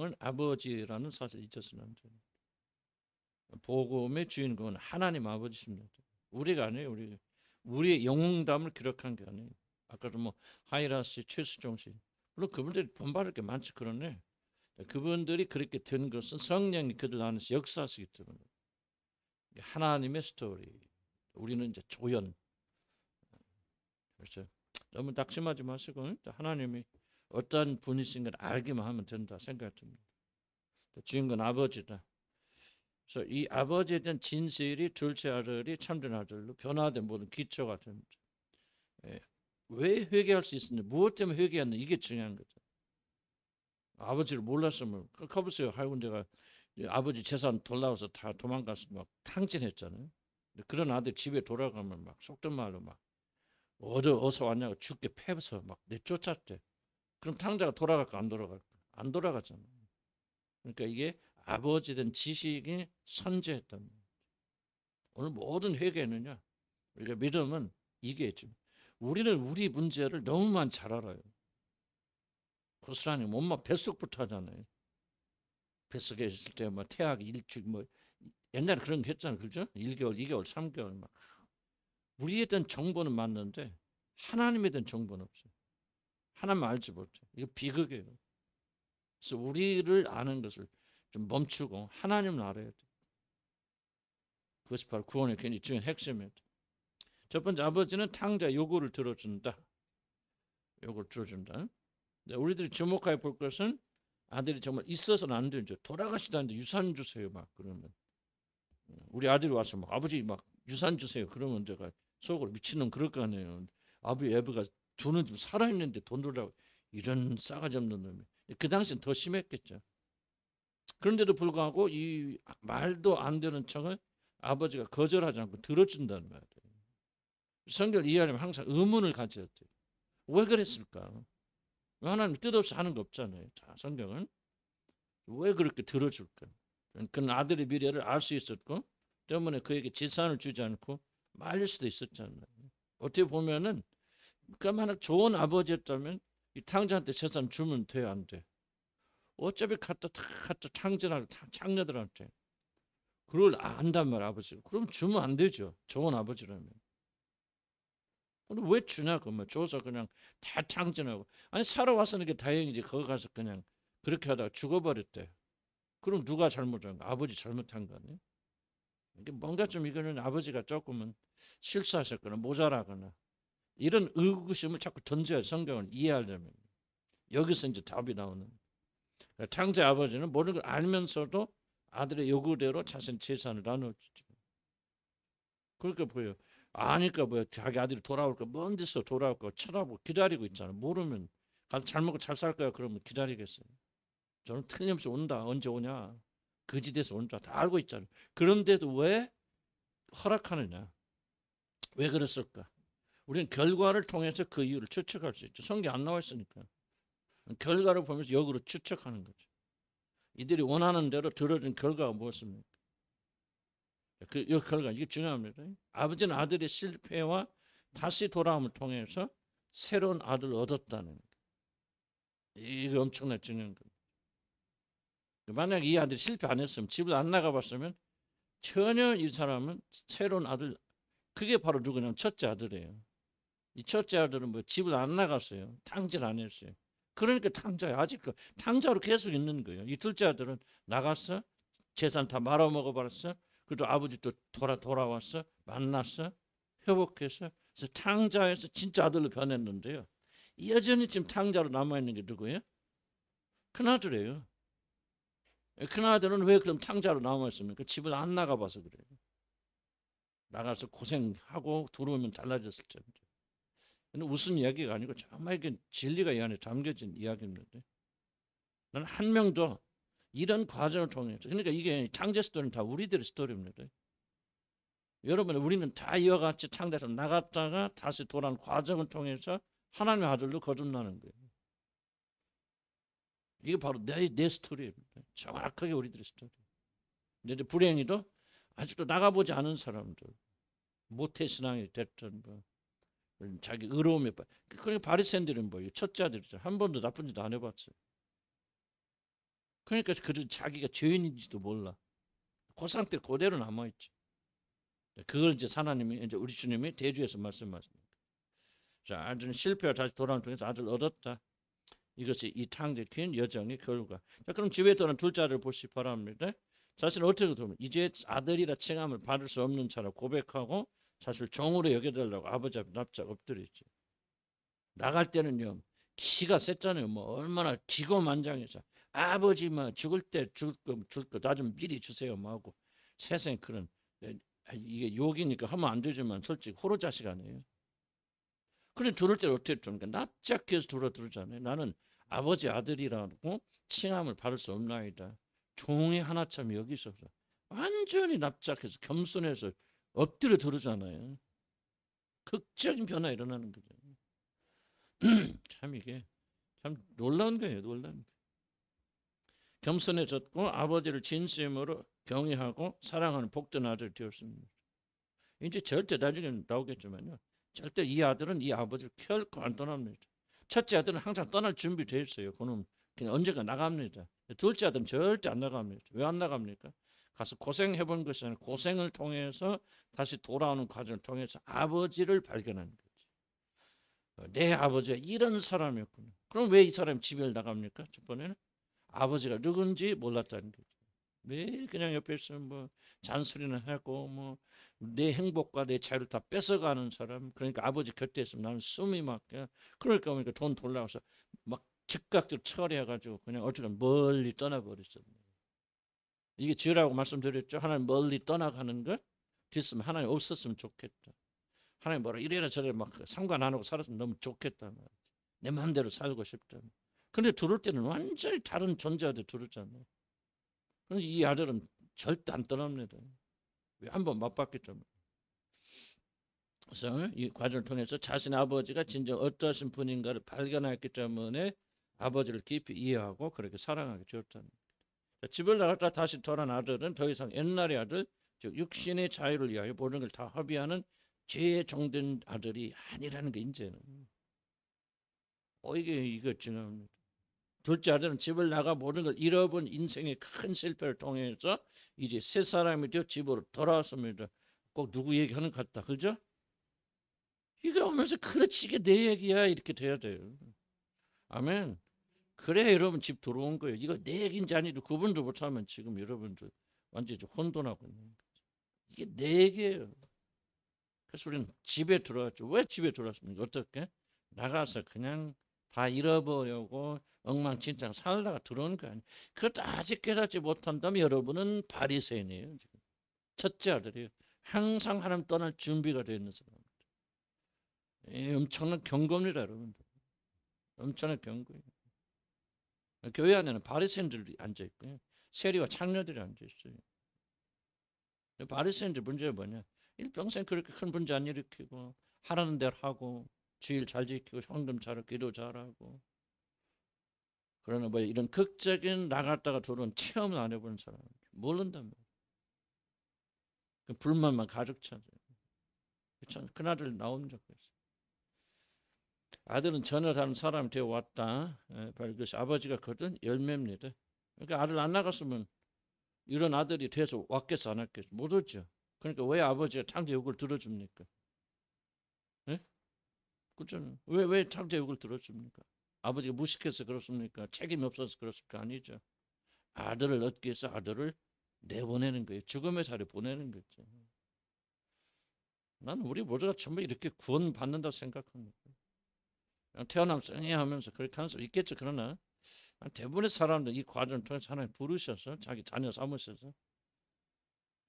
주인공은 아버지라는 사실을 잊어서는 안 돼요. 복음의 주인공은 하나님 아버지십니다. 우리가 아니에요. 우리의 영웅담을 기록한 게 아니에요. 아까도 뭐 하이라 씨, 최수종 씨, 물론 그분들이 본받을 게 많지. 그러네. 그분들이 그렇게 된 것은 성령이 그들 안에서 역사하시기 때문에. 하나님의 스토리. 우리는 이제 조연. 그렇죠. 너무 낙심하지 마시고 하나님이 어떤 분이신 걸 알기만 하면 된다 생각됩니다. 주인공 아버지다. 그래서 이 아버지에 대한 진실이 둘째 아들이 참된 아들로 변화된 모든 기초가 됩니다. 예. 왜 회개할 수 있었는지, 무엇 때문에 회개했는지 이게 중요한 거죠. 아버지를 몰랐으면 가보세요. 할군데가 아버지 재산 돌아와서 다 도망가서 막 탕진했잖아요. 그런 아들 집에 돌아가면 막 속된 말로 막 어서 왔냐고 죽게 패서 막 내쫓았대. 그럼 탕자가 돌아갈까 안 돌아갈까? 안 돌아가잖아요. 그러니까 이게 아버지에 대한 지식이 선제했단 말이에요. 오늘 모든 회개는요. 우리가 믿음은 이게 있죠. 우리는 우리 문제를 너무만 잘 알아요. 고스란히 몸만 뱃속부터 하잖아요. 뱃속에 있을 때 뭐 태아기 일주일 뭐 옛날에 그런 거 했잖아요. 그죠? 1개월, 2개월, 3개월 막 우리에 대한 정보는 맞는데 하나님에 대한 정보는 없어요. 하나님 알지 못해. 이거 비극이에요. 그래서 우리를 아는 것을 좀 멈추고 하나님을 알아야 돼. 그것이 바로 구원의 굉장히 중요한 핵심이에요. 첫 번째, 아버지는 탕자 요구를 들어준다. 요구를 들어준다. 우리들이 주목하여 볼 것은 아들이 정말 있어서는 안 되죠. 돌아가시다는데 유산 주세요 막 그러면 우리 아들이 와서 막 아버지 막 유산 주세요 그러면 제가 속으로 미친놈 그럴 거 아니에요. 아버지 애비가 돈은 좀 살아있는데 돈 돌라고 이런 싸가지 없는 놈이. 그 당시엔 더 심했겠죠. 그런데도 불구하고 이 말도 안 되는 척을 아버지가 거절하지 않고 들어준다는 말이에요. 성경을 이해하려면 항상 의문을 가져야 돼요. 왜 그랬을까? 하나님 뜻없이 하는 거 없잖아요. 자, 성경은 왜 그렇게 들어줄까? 그는 아들의 미래를 알 수 있었고 때문에 그에게 재산을 주지 않고 말릴 수도 있었잖아요. 어떻게 보면은 그만한 좋은 아버지였다면 이 탕자한테 재산 주면 돼, 안 돼? 어차피 갖다 탕자한테 창녀들한테 그걸 안단 말 아버지가. 그럼 주면 안 되죠. 좋은 아버지라면. 근데 왜 주냐 그러면 줘서 그냥 다 탕진하고 아니 살아왔으니까 게 다행이지. 거기 가서 그냥 그렇게 하다가 죽어버렸대. 그럼 누가 잘못한 거? 아버지 잘못한 거 아니에요? 이게 뭔가 좀 이거는 아버지가 조금은 실수하셨거나 모자라거나 이런 의구심을 자꾸 던져야 성경을 이해하려면 여기서 이제 답이 나오는 탕자 아버지는 모든 걸 알면서도 아들의 요구대로 자신 재산을 나눠주죠. 그러니까 보여 아니까 뭐야 자기 아들이 돌아올까 먼 데서 돌아올 거 쳐다보고 기다리고 있잖아. 모르면 가서 잘 먹고 잘 살 거야 그러면 기다리겠어요. 저는 틀림없이 온다. 언제 오냐. 거지돼서 온다. 다 알고 있잖아요. 그런데도 왜 허락하느냐. 왜 그랬을까? 우리는 결과를 통해서 그 이유를 추측할 수 있죠. 성경 안 나와 있으니까. 결과를 보면서 역으로 추측하는 거죠. 이들이 원하는 대로 들어준 결과가 무엇입니까? 그 결과 이게 중요합니다. 아버지는 아들의 실패와 다시 돌아옴을 통해서 새로운 아들을 얻었다는 거. 이게 엄청나게 중요한 겁니다. 만약 이 아들이 실패 안 했으면 집을 안 나가봤으면 전혀 이 사람은 새로운 아들 그게 바로 누구냐면 첫째 아들이에요. 이 첫째 아들은 뭐 집을 안 나갔어요. 탕질 안 했어요. 그러니까 탕자야. 아직 탕자로 계속 있는 거예요. 이 둘째 아들은 나갔어. 재산 다 말아먹어버렸어. 그래도 아버지 또 돌아왔어. 만났어. 회복해서. 그래서 탕자에서 진짜 아들로 변했는데요. 여전히 지금 탕자로 남아있는 게 누구예요? 큰아들이에요. 큰아들은 왜 그럼 탕자로 남아있습니까? 집을 안 나가봐서 그래요. 나가서 고생하고 들어오면 달라졌을 텐데. 웃은 이야기가 아니고 정말 이게 진리가 이 안에 담겨진 이야기입니다. 나는 한 명도 이런 과정을 통해서 그러니까 이게 창제 스토리는 다 우리들의 스토리입니다. 여러분 우리는 다 이와 같이 창제에서 나갔다가 다시 돌아온 과정을 통해서 하나님의 아들로 거듭나는 거예요. 이게 바로 내 스토리입니다. 정확하게 우리들의 스토리. 근데 불행히도 아직도 나가보지 않은 사람들 모태신앙이 됐던 거 자기 의로움에 그러니까 바리새인들은 뭐예요? 첫째 아들이죠. 한 번도 나쁜 짓 안 해봤어요. 그러니까 그 자기가 죄인인지도 몰라. 그 상태 그대로 남아있지. 그걸 이제 하나님이 이제 우리 주님이 대주에서 말씀하십니다. 자, 아들은 실패와 다시 돌아오는 통해서 아들 얻었다. 이것이 이 탕제킨 여정의 결과. 자, 그럼 집에 들어온 둘째 아들을 보시기 바랍니다. 자신을 어떻게 보면 이제 아들이라 칭함을 받을 수 없는 자라 고백하고 사실 종으로 여겨달라고 아버지 앞에 납작 엎드리죠. 나갈 때는요 기가 셌잖아요. 뭐 얼마나 기고만장해서 아버지 뭐 죽을 때 죽을 거 나 좀 미리 주세요 뭐 하고 세상에 그런 이게 욕이니까 하면 안 되지만 솔직히 호로 자식 아니에요. 그래 들을 때 어떻게 줍니까? 납작해서 들어들잖아요. 나는 아버지 아들이라고 칭함을 받을 수 없나이다. 종이 하나쯤 여기 있어서 완전히 납작해서 겸손해서 엎드려 들으잖아요. 극적인 변화 일어나는 거죠. 참 이게 참 놀라운 거예요. 놀라운 거예요. 겸손해졌고 아버지를 진심으로 경외하고 사랑하는 복된 아들이 되었습니다. 이제 절대 나중에 나오겠지만요. 절대 이 아들은 이 아버지를 결코 안 떠납니다. 첫째 아들은 항상 떠날 준비되어 있어요. 그는 그냥 언젠가 나갑니다. 둘째 아들은 절대 안 나갑니다. 왜 안 나갑니까? 가서 고생해본 것이 아니라 고생을 통해서 다시 돌아오는 과정을 통해서 아버지를 발견하는 거지. 내 아버지가 이런 사람이었구나. 그럼 왜 이 사람이 집을 나갑니까? 첫 번에는 아버지가 누군지 몰랐다는 거죠. 매일 그냥 옆에 있으면 뭐 잔소리는 하고 뭐 내 행복과 내 자유를 다 뺏어가는 사람. 그러니까 아버지 곁에 있으면 나는 숨이 막혀. 그러니까 보니까 돈 돌라고서 막 즉각적으로 처리해가지고 그냥 어쨌든 멀리 떠나버렸어요. 이게 죄라고 말씀드렸죠. 하나님 멀리 떠나가는 것 됐으면 하나님 없었으면 좋겠다. 하나님 뭐라 이래라 저래라 막 상관 안 하고 살았으면 너무 좋겠다. 내 마음대로 살고 싶다. 근데 들을 때는 완전히 다른 존재한테 들었잖아요. 그런데 이 아들은 절대 안 떠납니다. 왜 한번 맛봤기 때문에. 그래서 이 과정을 통해서 자신의 아버지가 진정 어떠신 분인가를 발견했기 때문에 아버지를 깊이 이해하고 그렇게 사랑하게 되었다는 거예요. 집을 나갔다 다시 돌아온 아들은 더 이상 옛날의 아들, 즉 육신의 자유를 위하여 모든 걸 다 허비하는 죄에 종된 아들이 아니라는 게 이제는. 이게 중요합니다. 둘째 아들은 집을 나가 모든 걸 잃어본 인생의 큰 실패를 통해서 이제 새 사람이 되어 집으로 돌아왔습니다. 꼭 누구 얘기하는 것 같다. 그죠? 이거 오면서 그렇지 이게 내 얘기야 이렇게 돼야 돼요. 아멘. 그래야 여러분 집 들어온 거예요. 이거 내 얘기인지 아닌지 구분도 못하면 지금 여러분들 완전히 혼돈하고 있는 거죠. 이게 내 얘기예요. 그래서 우리는 집에 들어왔죠. 왜 집에 들어왔습니까? 어떻게? 나가서 그냥 다 잃어버리고 엉망진창 살다가 들어온 거 아니에요. 그것도 아직 깨닫지 못한다면 여러분은 바리새인이에요. 지금. 첫째 아들이에요. 항상 하나님 떠날 준비가 되어 있는 사람. 엄청난 경고입니다, 여러분들. 엄청난 경고예요. 교회 안에는 바리새인들이 앉아 있고요. 세리와 창녀들이 앉아 있어요. 바리새인들 문제가 뭐냐? 일평생 그렇게 큰 문제 안 일으키고 하라는 대로 하고 주일 잘 지키고 헌금 잘하고 기도 잘하고 그러나 뭐 이런 극적인 나갔다가 들어온 체험을 안 해보는 사람 모른단 말이에요. 그 불만만 가득 차죠. 그날들 나온 적 있어요. 아들은 전혀 다른 사람이 되어 왔다. 바로 그것이 아버지가 거둔 열매입니다. 그러니까 아들 안 나갔으면 이런 아들이 돼서 왔겠어 안 왔겠어 못 왔죠. 그러니까 왜 아버지가 창제 욕을 들어줍니까? 네? 그렇잖아요. 왜 창제 욕을 들어줍니까? 아버지가 무식해서 그렇습니까? 책임이 없어서 그렇습니까? 아니죠. 아들을 얻기 위해서 아들을 내보내는 거예요. 죽음의 자리에 보내는 거죠. 나는 우리 모두가 전부 이렇게 구원받는다고 생각합니다. 태어나면 쌩해 하면서 그렇게 하는 사람 있겠죠. 그러나 대부분의 사람들 이 과정을 통해서 하나님 부르셔서 자기 자녀 삼으셔서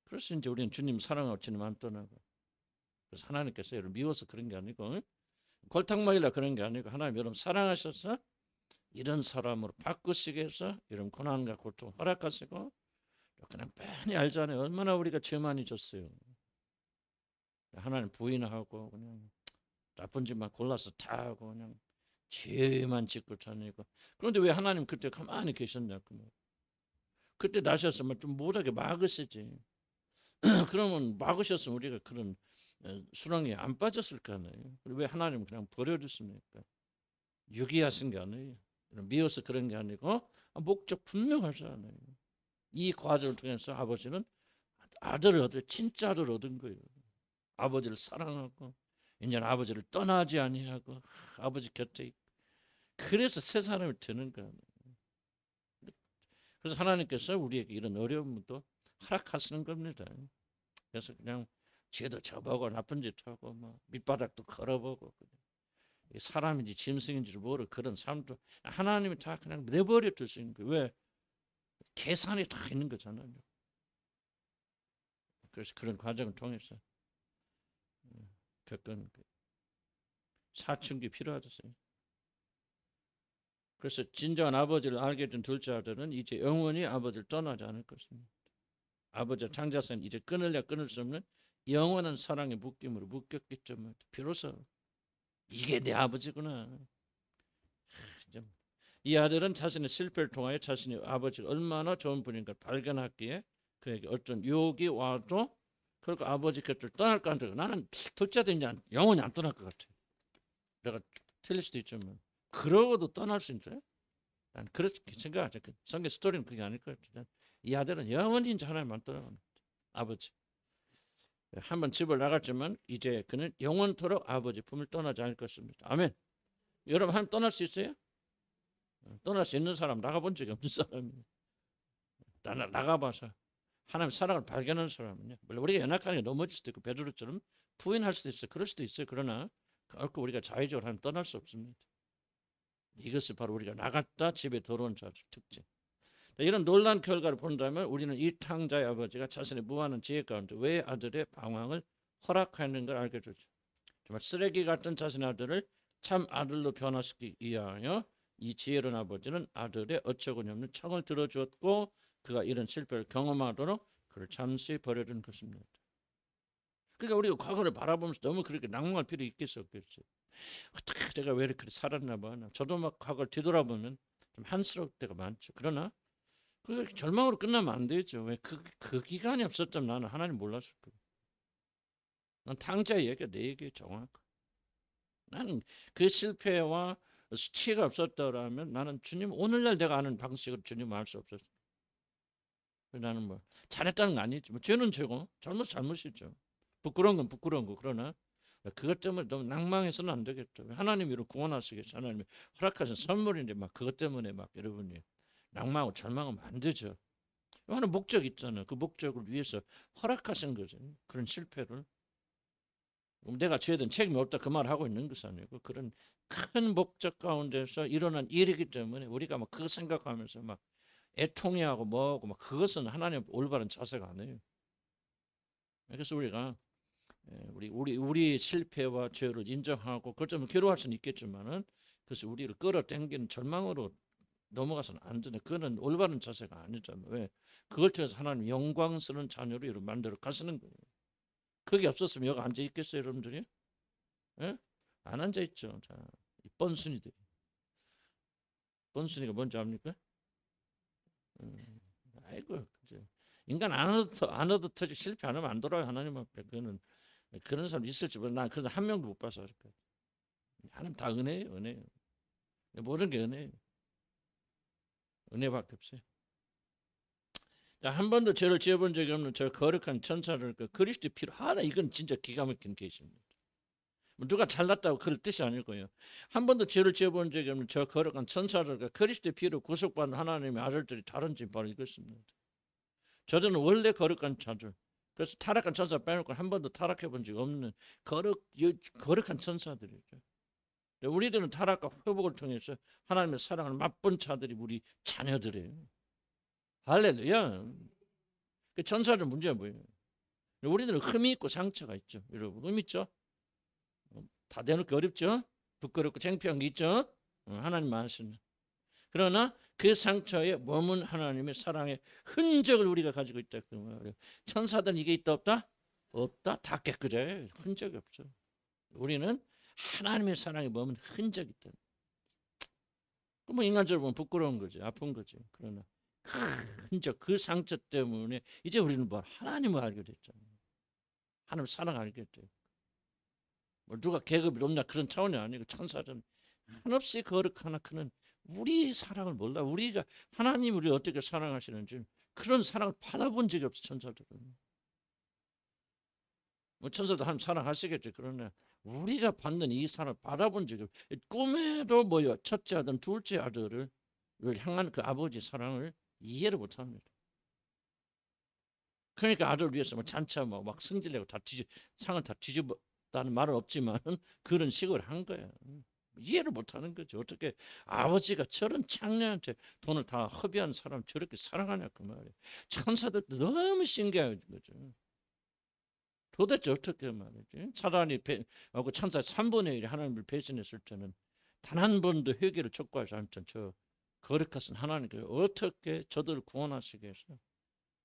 그래서 이제 우리는 주님 사랑하고 주님 안 떠나고 그래서 하나님께서 여러분 미워서 그런 게 아니고 골탕 먹이려 그런 게 아니고 하나님 여러분 사랑하셔서 이런 사람으로 바꾸시기 위해서 이런 고난과 고통 허락하시고 그냥 뻔히 알잖아요. 얼마나 우리가 죄 많이 졌어요. 하나님 부인하고 그냥 나쁜 짓만 골라서 다 하고 그냥 죄만 짓고 다니고 그런데 왜 하나님 그때 가만히 계셨냐고 그때 나셨으면 좀 못하게 막으시지. 그러면 막으셨으면 우리가 그런 수렁에 안 빠졌을 거 아니에요. 왜 하나님은 그냥 버려두십니까? 유기하신 게 아니에요. 미워서 그런 게 아니고 목적 분명하잖아요. 이 과정을 통해서 아버지는 아들을 얻어 진짜 아들을 얻은 거예요. 아버지를 사랑하고 이제는 아버지를 떠나지 아니하고 아버지 곁에 있고. 그래서 새 사람이 되는 거예요. 그래서 하나님께서 우리에게 이런 어려움도 허락하시는 겁니다. 그래서 그냥 죄도 져보고 나쁜 짓하고 뭐 밑바닥도 걸어보고 사람인지 짐승인지를 모르고 그런 삶도 하나님이 다 그냥 내버려 둘 수 있는 거예요. 왜? 계산이 다 있는 거잖아요. 그래서 그런 과정을 통해서 겪은 사춘기 필요하셨어요. 그래서 진정한 아버지를 알게 된 둘째 아들은 이제 영원히 아버지를 떠나지 않을 것입니다. 아버지와 창자선 이제 끊을래 끊을 수 없는 영원한 사랑의 묶임으로 묶였기 때문에 비로소 이게 내 아버지구나. 이 아들은 자신의 실패를 통하여 자신의 아버지가 얼마나 좋은 분인가 발견하기에 그에게 어떤 유혹이 와도 그러니까 아버지 곁을 떠날까 안 떠날까. 나는 둘째 아들이 영원히 안 떠날 것 같아. 내가 틀릴 수도 있지만 그러고도 떠날 수 있어요? 난 그렇게 생각하죠. 성경 스토리는 그게 아닐 것 같아요. 이 아들은 영원히 이제 하나님만 떠나가는 아버지. 한번 집을 나갔지만 이제 그는 영원토록 아버지 품을 떠나지 않을 것입니다. 아멘. 여러분 하나님 떠날 수 있어요? 떠날 수 있는 사람 나가본 적이 없는 사람이에요. 나가봐서 하나님 사랑을 발견하는 사람은요. 물론 우리가 연약하게 넘어질 수도 있고 베드로처럼 부인할 수도 있어요. 그럴 수도 있어요. 그러나 결코 우리가 자의적으로 하나님 떠날 수 없습니다. 이것이 바로 우리가 나갔다 집에 들어온 자의 특징. 이런 놀라운 결과를 본다면 우리는 이 탕자의 아버지가 자신의 무한한 지혜 가운데 왜 아들의 방황을 허락하는 걸 알게 되죠. 정말 쓰레기 같은 자신의 아들을 참 아들로 변화시키기 위하여 이 지혜로운 아버지는 아들의 어처구니 없는 청을 들어주었고 그가 이런 실패를 경험하도록 그를 잠시 버려둔 것입니다. 그러니까 우리가 과거를 바라보면서 너무 그렇게 낭망할 필요 있겠어 없겠지. 어떻게 내가 왜 이렇게 살았나 봐. 저도 막 과거를 뒤돌아보면 좀 한스러울 때가 많죠. 그러나 그 절망으로 끝나면 안 되죠. 왜 그 기간이 없었다면 나는 하나님 몰랐을 거예요. 난 탕자의 얘기가 내 얘기 정확해. 나는 그 실패와 수치가 없었더라면 나는 주님 오늘날 내가 아는 방식으로 주님 알 수 없었어요. 나는 뭐 잘했다는 거 아니지. 뭐 죄는 죄고 잘못이죠. 부끄러운 건 부끄러운 거. 그러나 그것 때문에 너무 낭망해서는 안 되겠죠. 하나님이 이렇게 구원하시겠죠. 하나님이 허락하신 선물인데 막 그것 때문에 막 여러분이 낭망하고 절망하면 안 되죠. 하는 목적 있잖아요. 그 목적을 위해서 허락하신 거죠. 그런 실패를. 내가 죄에 대한 책임이 없다 그 말을 하고 있는 것이 아니고 그런 큰 목적 가운데서 일어난 일이기 때문에 우리가 막 그거 생각하면서 막 애통해하고 뭐하고 막 그것은 하나님 올바른 자세가 아니에요. 그래서 우리가 우리 실패와 죄를 인정하고 그것 때문에 괴로워할 수는 있겠지만은 그래서 우리를 끌어당기는 절망으로 넘어가서는 안 되네. 그거는 올바른 자세가 아니잖아요. 왜? 그걸 통해서 하나님 영광스러운 자녀로 이렇게 만들어 가시는 거예요. 그게 없었으면 여기 앉아 있겠어요, 여러분들이? 예? 안 앉아 있죠. 자, 이 뻔순이들. 뻔순이가 뭔지 압니까? 아이고, 그죠. 인간 안 얻어 터지 실패 안 하면 안 돌아요 하나님 앞에. 그거는 그런 사람 있을지 모르. 난 그런 한 명도 못 봐서 그럴까. 하나님 다 은혜예요, 은혜예요. 모든 게 은혜예요. 은혜밖에 없어요. 한 번도 죄를 지어본 적이 없는 저 거룩한 천사를 그리스도의 피로 하나 이건 진짜 기가 막힌 계시입니다. 누가 잘났다고 그럴 뜻이 아니고요. 한 번도 죄를 지어본 적이 없는 저 거룩한 천사를 그리스도의 피로 구속받은 하나님의 아들들이 다른 점 바로 이것입니다. 저들은 원래 거룩한 자들. 그래서 타락한 천사 빼놓고 한 번도 타락해 본 적이 없는 거룩한 천사들이죠. 우리들은 타락과 회복을 통해서 하나님의 사랑을 맛본 자들이 우리 자녀들이에요. 할렐루야. 그 천사들 문제가 뭐예요? 우리들은 흠이 있고 상처가 있죠. 여러분 흠 있죠? 다 대놓기 어렵죠? 부끄럽고 창피한 게 있죠? 하나님 아시는. 그러나 그 상처에 머문 하나님의 사랑의 흔적을 우리가 가지고 있다. 천사들은 이게 있다 없다? 없다. 다 깨끗해. 흔적이 없죠. 우리는 하나님의 사랑에 머문 흔적이 있다. 뭐 인간적으로 보면 부끄러운 거지. 아픈 거지. 그러나 그 흔적, 그 상처 때문에 이제 우리는 뭐 하나님을 알게 됐잖아요. 하나님 사랑 알게 돼. 뭐 누가 계급이 높냐 그런 차원이 아니고 천사들은 한없이 거룩하나 그는 우리 사랑을 몰라. 우리가 하나님 우리 어떻게 사랑하시는지 그런 사랑을 받아본 적이 없어. 천사들은. 뭐 천사도 하나님 사랑하시겠죠. 그러나 우리가 받는 이 사랑을 받아본 적이 없어. 꿈에도 뭐요, 첫째 아들, 둘째 아들을 향한 그 아버지 사랑을 이해를 못합니다. 그러니까 아들을 위해서 뭐 잔치하고 막 승질내고 상을 다 뒤집었다는 말은 없지만 그런 식으로 한 거야. 이해를 못하는 거죠. 어떻게 아버지가 저런 장녀한테 돈을 다 허비한 사람 저렇게 사랑하냐 그 말이에요. 천사들도 너무 신기한 거죠. 도대체 어떻게 말이지? 차라리 천사 3분의 1이 하나님을 배신했을 때는 단 한 번도 회개를 촉구하지 않던 저 거룩하신 하나님께서 어떻게 저들을 구원하시게 해서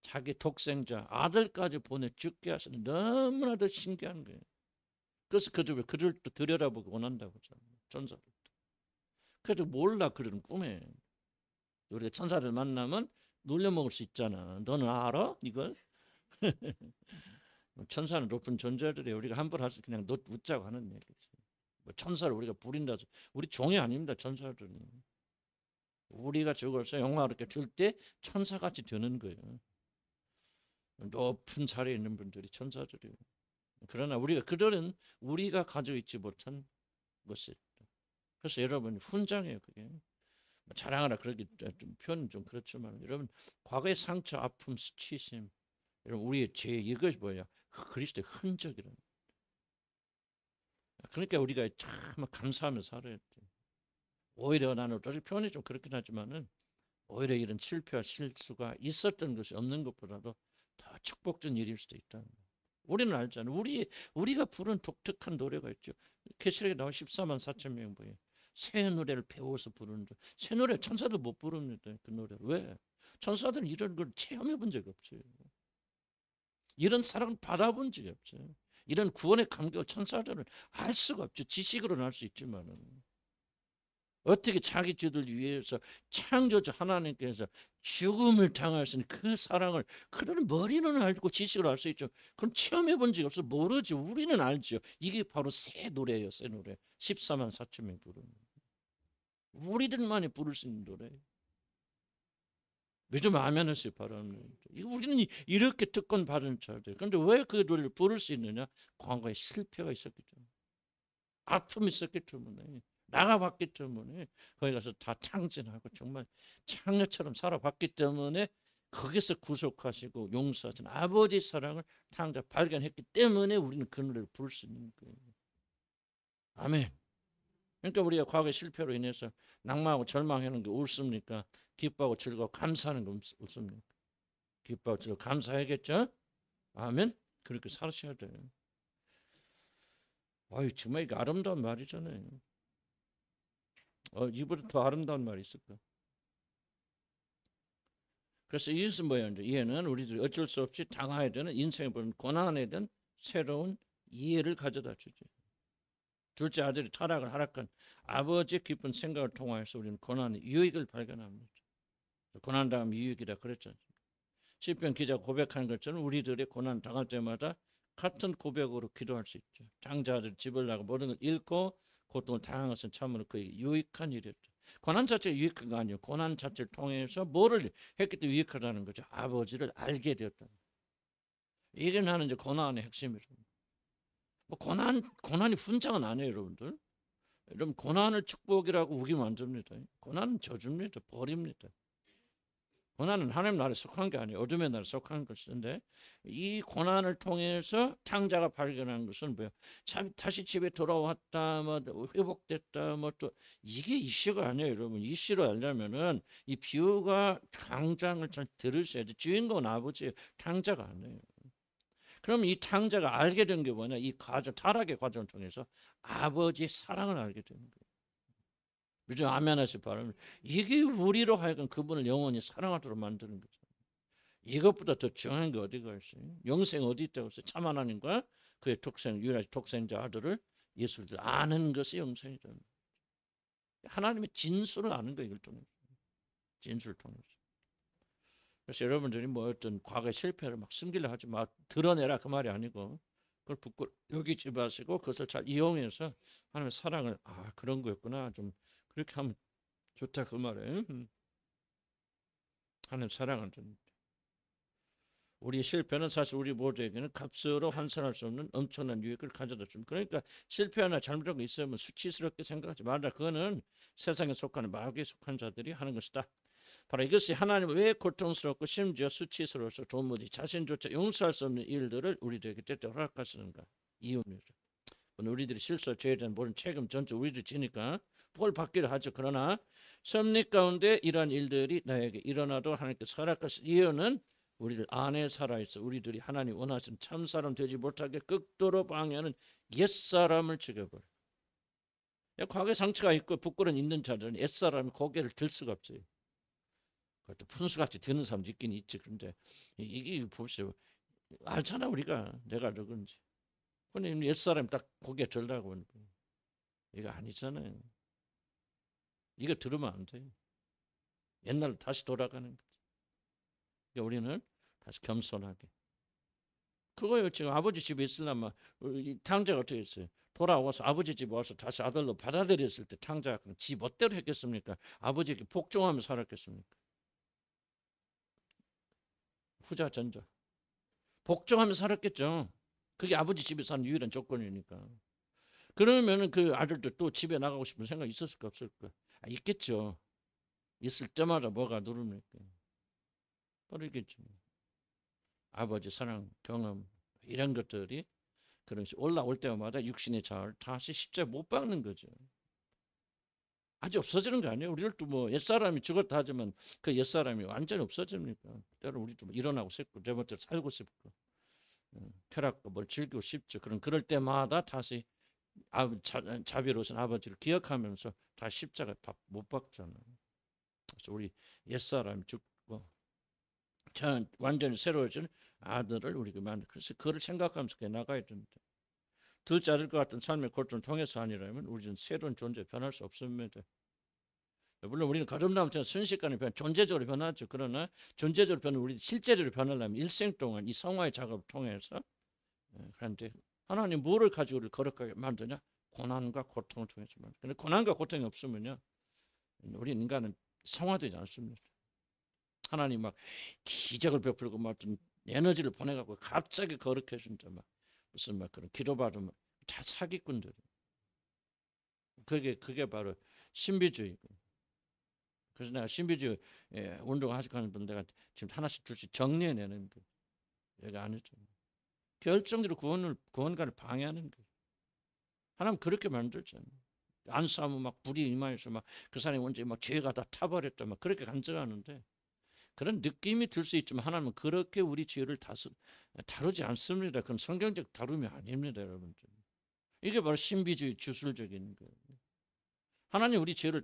자기 독생자 아들까지 보내 죽게 하시는 너무나도 신기한 거예요. 그래서 그들도 들여다보고 원한다고 천사들. 그래도 몰라 그런 꿈에 우리가 천사를 만나면 놀려먹을 수 있잖아. 너는 알아 이걸? 천사는 높은 존재들이 우리가 함부로 할 수 그냥 웃자고 하는 얘기지. 뭐 천사를 우리가 부린다. 우리 종이 아닙니다. 천사들은. 우리가 죽어서 영화롭게 들 때 천사같이 되는 거예요. 높은 자리에 있는 분들이 천사들이에요. 그러나 그들은 우리가 가지고 있지 못한 것이 있다. 그래서 여러분 훈장이에요. 그게 뭐 자랑하라 그러기 좀 표현은 좀 그렇지만 여러분 과거의 상처, 아픔, 수치심, 여러분 우리의 죄 이것이 뭐야? 그리스도의 흔적이라는. 그러니까 우리가 참 감사하며 살아야 돼. 오히려 나는 표현이 좀 그렇긴 하지만은 오히려 이런 실패와 실수가 있었던 것이 없는 것보다도 더 축복된 일일 수도 있다. 우리는 알잖아요. 우리가 부른 독특한 노래가 있죠. 계시록에 나온 14만 4천 명 뭐예요? 새 노래를 배워서 부르는 새 노래 천사들 못 부릅니다. 그 노래를 왜? 천사들은 이런 걸 체험해 본 적이 없어요. 이런 사랑을 받아본 적이 없어요. 이런 구원의 감격을 천사들은 알 수가 없죠. 지식으로는 알 수 있지만은 어떻게 자기 죄들 위해서 창조주 하나님께서 죽음을 당하신 그 사랑을 그들은 머리는 알고 지식으로 알 수 있죠. 그럼 체험해 본 적이 없어 모르지. 우리는 알죠. 이게 바로 새 노래예요. 새 노래. 14만 4천 명 부르는. 우리들만이 부를 수 있는 노래. 요즘 아멘 하시기 바랍니다. 우리는 이렇게 특권 받은 자들. 그런데 왜 그 노래를 부를 수 있느냐? 과거에 실패가 있었기 때문에. 아픔이 있었기 때문에. 나가봤기 때문에 거기 가서 다 탕진하고 정말 창녀처럼 살아봤기 때문에 거기서 구속하시고 용서하신 아버지 사랑을 탕자 발견했기 때문에 우리는 그 노래를 부를 수 있는 거예요. 아멘. 그러니까 우리가 과거의 실패로 인해서 낭망하고 절망하는 게 옳습니까? 기뻐하고 즐거워 감사하는 게 옳습니까? 기뻐하고 즐거워 감사해야겠죠? 아멘. 그렇게 살으셔야 돼요. 아유 정말 이게 아름다운 말이잖아요. 이보다 더 아름다운 말이 있을까? 그래서 이것은 뭐예요? 얘는 우리들이 어쩔 수 없이 당해야 되는 인생에 보는 고난에 대한 새로운 이해를 가져다 주죠. 둘째 아들이 하락한 아버지의 깊은 생각을 통하여서 우리는 고난의 유익을 발견합니다. 고난 다음 유익이라 그랬죠. 시편 기자 고백한 것처럼 우리들의 고난 당할 때마다 같은 고백으로 기도할 수 있죠. 장자들 집을 나가 모든 걸 잃고 고통을 당한 것은 참으로 그에게 유익한 일이었죠. 고난 자체가 유익한 거 아니에요. 고난 자체를 통해서 뭐를 했기 때문에 유익하다는 거죠. 아버지를 알게 되었다. 이게 나는 이제 고난의 핵심이죠. 뭐 고난이 훈장은 아니에요, 여러분들. 여러분 고난을 축복이라고 우기면 안 됩니다. 고난은 저주입니다. 벌입니다. 고난은 하나님 나라에 속한 게 아니에요. 어둠의 나라에 속한 것인데 이 고난을 통해서 탕자가 발견한 것은 뭐야? 다시 집에 돌아왔다, 뭐 회복됐다, 뭐 또 이게 이슈가 아니에요, 여러분. 이슈를 알려면은 이 비유가 강장을 잘 들으셔야지. 주인공은 아버지예요. 탕자가 아니에요. 그럼 이 탕자가 알게 된 게 뭐냐? 이 타락의 과정을 통해서 아버지의 사랑을 알게 되는 거예요. 요즘 아멘 하시 바랍니다. 이게 우리로 하여금 그분을 영원히 사랑하도록 만드는 거죠. 이것보다 더 중요한 게 어디가 있어요? 영생 어디 있다고 했어요? 참 하나님과 그의 유일한 독생자 아들을 예수를 아는 것이 영생이다. 하나님의 진술을 아는 거예요. 이걸 통해서. 진술을 통해서. 그래서 여러분들이 뭐 어떤 과거의 실패를 막 숨기려 하지 마. 드러내라 그 말이 아니고 그걸 여기지 마시고 그것을 잘 이용해서 하나님의 사랑을 그런 거였구나 좀 그렇게 하면 좋다 그 말에. 하나님 사랑을 줍니다. 우리 실패는 사실 우리 모두에게는 값으로 환산할 수 없는 엄청난 유익을 가져다 줍니다. 그러니까 실패하나 잘못한 거 있으면 수치스럽게 생각하지 말라. 그거는 세상에 속하는 마귀에 속한 자들이 하는 것이다. 바로 이것이 하나님은 왜 고통스럽고 심지어 수치스러워서 도무지 자신조차 용서할 수 없는 일들을 우리들에게 때때로 허락하시는가. 이유입니다. 우리들이 실수, 죄에 대한 모든 책임 전체 우리들이 지니까 뭘 받기를 하죠. 그러나 섭리 가운데 이러한 일들이 나에게 일어나도 하나님께서 허락하신 이유는 우리들 안에 살아있어 우리들이 하나님 원하시는 참사람 되지 못하게 극도로 방해하는 옛사람을 죽여버려. 과거에 상처가 있고 부끄러운 있는 자들은 옛사람이 고개를 들 수가 없어요. 그것도 분수같이 드는 사람도 있긴 있지. 그런데 이게 보세요. 알잖아 우리가 내가 누군지. 근데 옛사람이 딱 고개 들라고 하는 거예요. 이거 아니잖아요. 이거 들으면 안 돼요. 옛날로 다시 돌아가는 거죠. 그러니까 우리는 다시 겸손하게. 그거요. 지금 아버지 집에 있으려면 탕자가 어떻게 했어요? 돌아와서 아버지 집에 와서 다시 아들로 받아들였을 때 탕자가 지 멋대로 했겠습니까? 아버지에게 복종하며 살았겠습니까? 후자 전자. 복종하며 살았겠죠. 그게 아버지 집에 사는 유일한 조건이니까. 그러면은 그 아들도 또 집에 나가고 싶은 생각이 있었을까 없을까? 있겠죠. 있을 때마다 뭐가 누릅니까? 모르겠죠. 아버지 사랑, 경험 이런 것들이 그런 식 올라올 때마다 육신의 자아를 다시 십자에 못 박는 거죠. 아주 없어지는 거 아니에요. 우리들도 뭐 옛사람이 죽었다 하지만 그 옛사람이 완전히 없어집니까? 때로 우리도 뭐 일어나고 싶고 내 멋대로 살고 싶고 쾌락과 뭘 즐기고 싶죠. 그럴 때마다 다시 자비로우신 아버지를 기억하면서 다시 십자가 못 박잖아요. 그래서 우리 옛사람이 죽고 완전히 새로워진 아들을 우리가 만들. 그래서 그를 생각하면서 나가야 됩니다. 둘째 아들과 같은 삶의 고통을 통해서 아니라면 우리는 새로운 존재 변할 수 없습니다. 물론 우리는 거듭남처럼 순식간에 존재적으로 변하죠. 그러나 존재적으로 변하면 우리 실제적으로 변하려면 일생 동안 이 성화의 작업을 통해서 그런데 하나님 뭐를 가지고 우리를 거룩하게 만드냐? 고난과 고통을 통해서 만드냐. 근데 고난과 고통이 없으면요, 우리 인간은 성화되지 않습니다. 하나님 막 기적을 베풀고 막 에너지를 보내갖고 갑자기 거룩해 준다 막 무슨 막 그런 기도받으면 다 사기꾼들. 그게 바로 신비주의고. 그래서 내가 신비주의 운동하시는 분들 지금 하나씩 둘씩 정리해내는 거. 얘가 아니죠. 결정적으로 구원가를 방해하는 거예요. 하나님 그렇게 만들잖아요. 안싸우면 막 불이 임하여서 막 그 사람이 언제 막 죄가 다 타버렸다 막 그렇게 간증하는데 그런 느낌이 들 수 있지만 하나님은 그렇게 우리 죄를 다루지 않습니다. 그건 성경적 다름이 아닙니다, 여러분들. 이게 바로 신비주의 주술적인 거예요. 하나님 우리 죄를